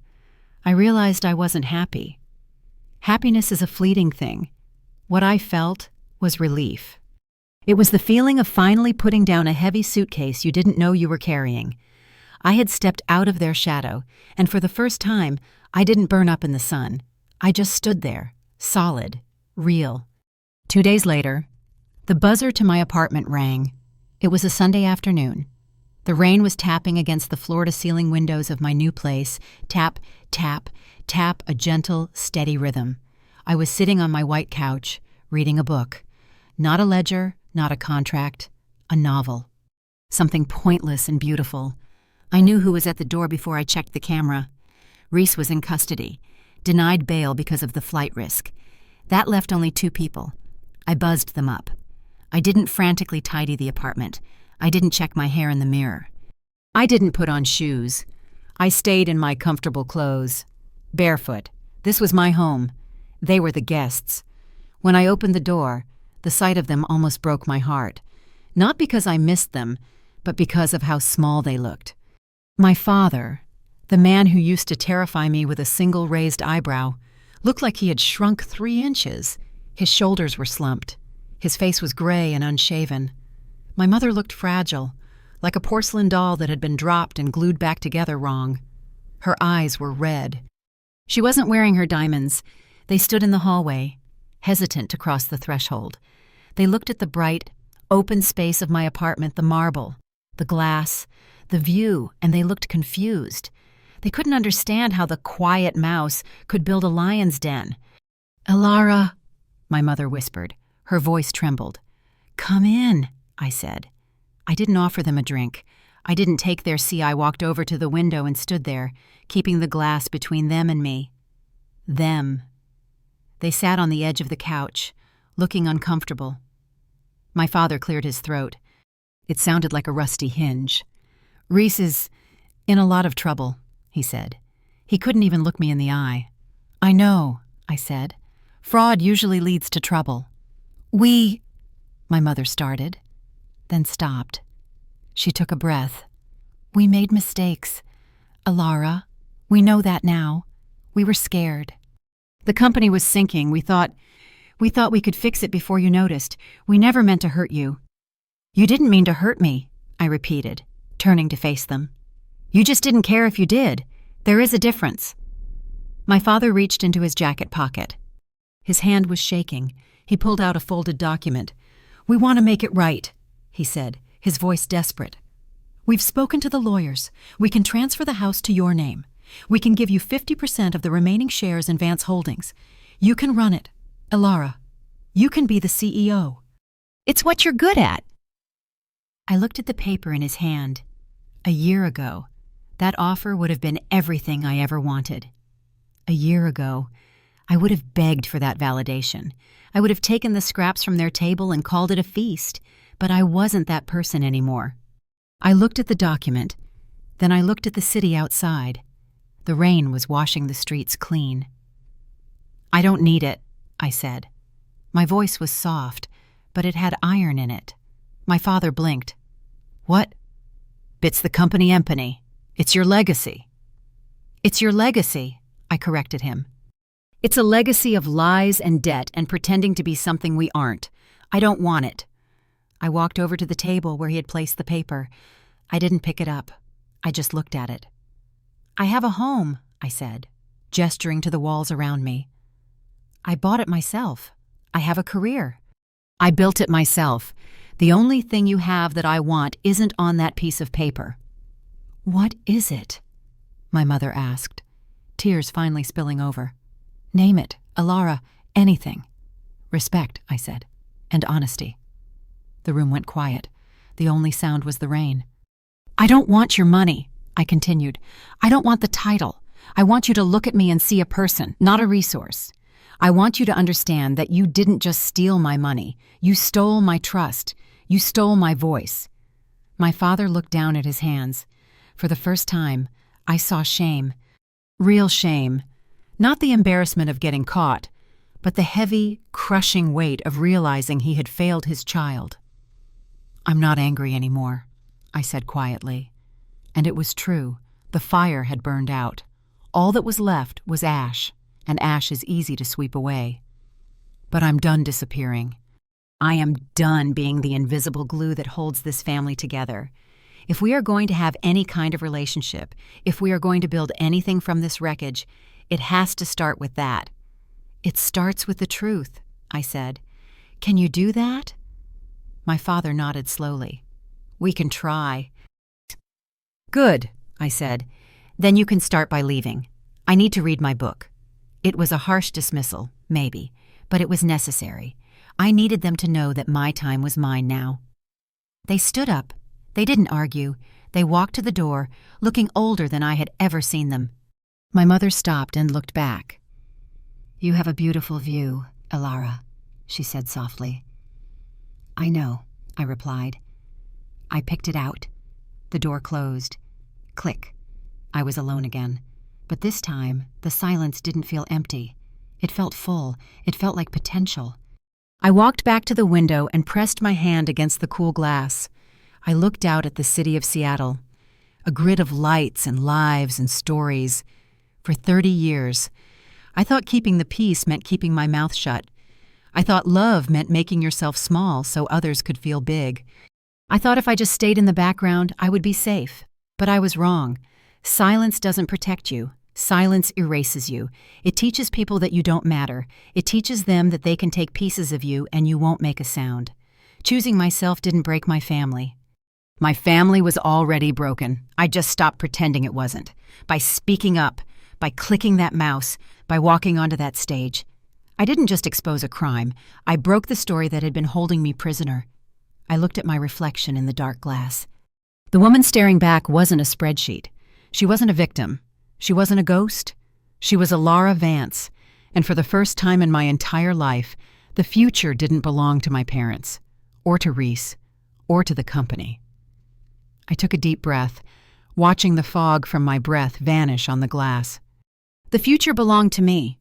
I realized I wasn't happy. Happiness is a fleeting thing. What I felt was relief. It was the feeling of finally putting down a heavy suitcase you didn't know you were carrying. I had stepped out of their shadow, and for the first time, I didn't burn up in the sun. I just stood there, solid, real. 2 days later, the buzzer to my apartment rang. It was a Sunday afternoon. The rain was tapping against the floor-to-ceiling windows of my new place. Tap, tap, tap, a gentle, steady rhythm. I was sitting on my white couch, reading a book. Not a ledger, not a contract, a novel. Something pointless and beautiful. I knew who was at the door before I checked the camera. Rhys was in custody, denied bail because of the flight risk. That left only 2 people. I buzzed them up. I didn't frantically tidy the apartment. I didn't check my hair in the mirror. I didn't put on shoes. I stayed in my comfortable clothes. Barefoot. This was my home. They were the guests. When I opened the door, the sight of them almost broke my heart. Not because I missed them, but because of how small they looked. My father, the man who used to terrify me with a single raised eyebrow, looked like he had shrunk 3 inches. His shoulders were slumped. His face was gray and unshaven. My mother looked fragile, like a porcelain doll that had been dropped and glued back together wrong. Her eyes were red. She wasn't wearing her diamonds. They stood in the hallway, hesitant to cross the threshold. They looked at the bright, open space of my apartment, the marble, the glass, the view, and they looked confused. They couldn't understand how the quiet mouse could build a lion's den. "Alara," my mother whispered. Her voice trembled. "Come in," I said. I didn't offer them a drink. I didn't take their tea. I walked over to the window and stood there, keeping the glass between them and me. Them. They sat on the edge of the couch, looking uncomfortable. My father cleared his throat. It sounded like a rusty hinge. "Rhys is in a lot of trouble," he said. He couldn't even look me in the eye. "I know," I said. "Fraud usually leads to trouble." My mother started, then stopped. She took a breath. "We made mistakes. Alara, we know that now. We were scared. The company was sinking. We thought we could fix it before you noticed. We never meant to hurt you." "You didn't mean to hurt me," I repeated, turning to face them. "You just didn't care if you did. There is a difference." My father reached into his jacket pocket. His hand was shaking. He pulled out a folded document. "We want to make it right," he said, his voice desperate. "We've spoken to the lawyers. We can transfer the house to your name. We can give you 50% of the remaining shares in Vance Holdings. You can run it. Alara, you can be the CEO. It's what you're good at." I looked at the paper in his hand. A year ago, that offer would have been everything I ever wanted. A year ago, I would have begged for that validation. I would have taken the scraps from their table and called it a feast, but I wasn't that person anymore. I looked at the document, then I looked at the city outside. The rain was washing the streets clean. "I don't need it," I said. My voice was soft, but it had iron in it. My father blinked. "What?" "It's the company empany. It's your legacy." "It's your legacy," I corrected him. "It's a legacy of lies and debt and pretending to be something we aren't. I don't want it." I walked over to the table where he had placed the paper. I didn't pick it up. I just looked at it. "I have a home," I said, gesturing to the walls around me. "I bought it myself. I have a career. I built it myself. The only thing you have that I want isn't on that piece of paper." "What is it?" my mother asked, tears finally spilling over. "Name it, Alara, anything." "Respect," I said, "and honesty." The room went quiet. The only sound was the rain. "I don't want your money," I continued. "I don't want the title. I want you to look at me and see a person, not a resource. I want you to understand that you didn't just steal my money. You stole my trust. You stole my voice." My father looked down at his hands. For the first time, I saw shame. Real shame. Not the embarrassment of getting caught, but the heavy, crushing weight of realizing he had failed his child. "I'm not angry anymore," I said quietly. And it was true. The fire had burned out. All that was left was ash, and ash is easy to sweep away. But I'm done disappearing. I am done being the invisible glue that holds this family together. If we are going to have any kind of relationship, if we are going to build anything from this wreckage, it has to start with that. "It starts with the truth," I said. "Can you do that?" My father nodded slowly. "We can try." "Good," I said. "Then you can start by leaving. I need to read my book." It was a harsh dismissal, maybe, but it was necessary. I needed them to know that my time was mine now. They stood up. They didn't argue. They walked to the door, looking older than I had ever seen them. My mother stopped and looked back. "You have a beautiful view, Alara," she said softly. "I know," I replied. I picked it out. The door closed. Click. I was alone again. But this time, the silence didn't feel empty. It felt full. It felt like potential. I walked back to the window and pressed my hand against the cool glass. I looked out at the city of Seattle, a grid of lights and lives and stories. For 30 years, I thought keeping the peace meant keeping my mouth shut. I thought love meant making yourself small so others could feel big. I thought if I just stayed in the background, I would be safe. But I was wrong. Silence doesn't protect you. Silence erases you. It teaches people that you don't matter. It teaches them that they can take pieces of you and you won't make a sound. Choosing myself didn't break my family. My family was already broken. I just stopped pretending it wasn't. By speaking up, by clicking that mouse, by walking onto that stage. I didn't just expose a crime. I broke the story that had been holding me prisoner. I looked at my reflection in the dark glass. The woman staring back wasn't a spreadsheet. She wasn't a victim. She wasn't a ghost. She was Alara Vance, and for the first time in my entire life, the future didn't belong to my parents, or to Rhys, or to the company. I took a deep breath, watching the fog from my breath vanish on the glass. The future belonged to me.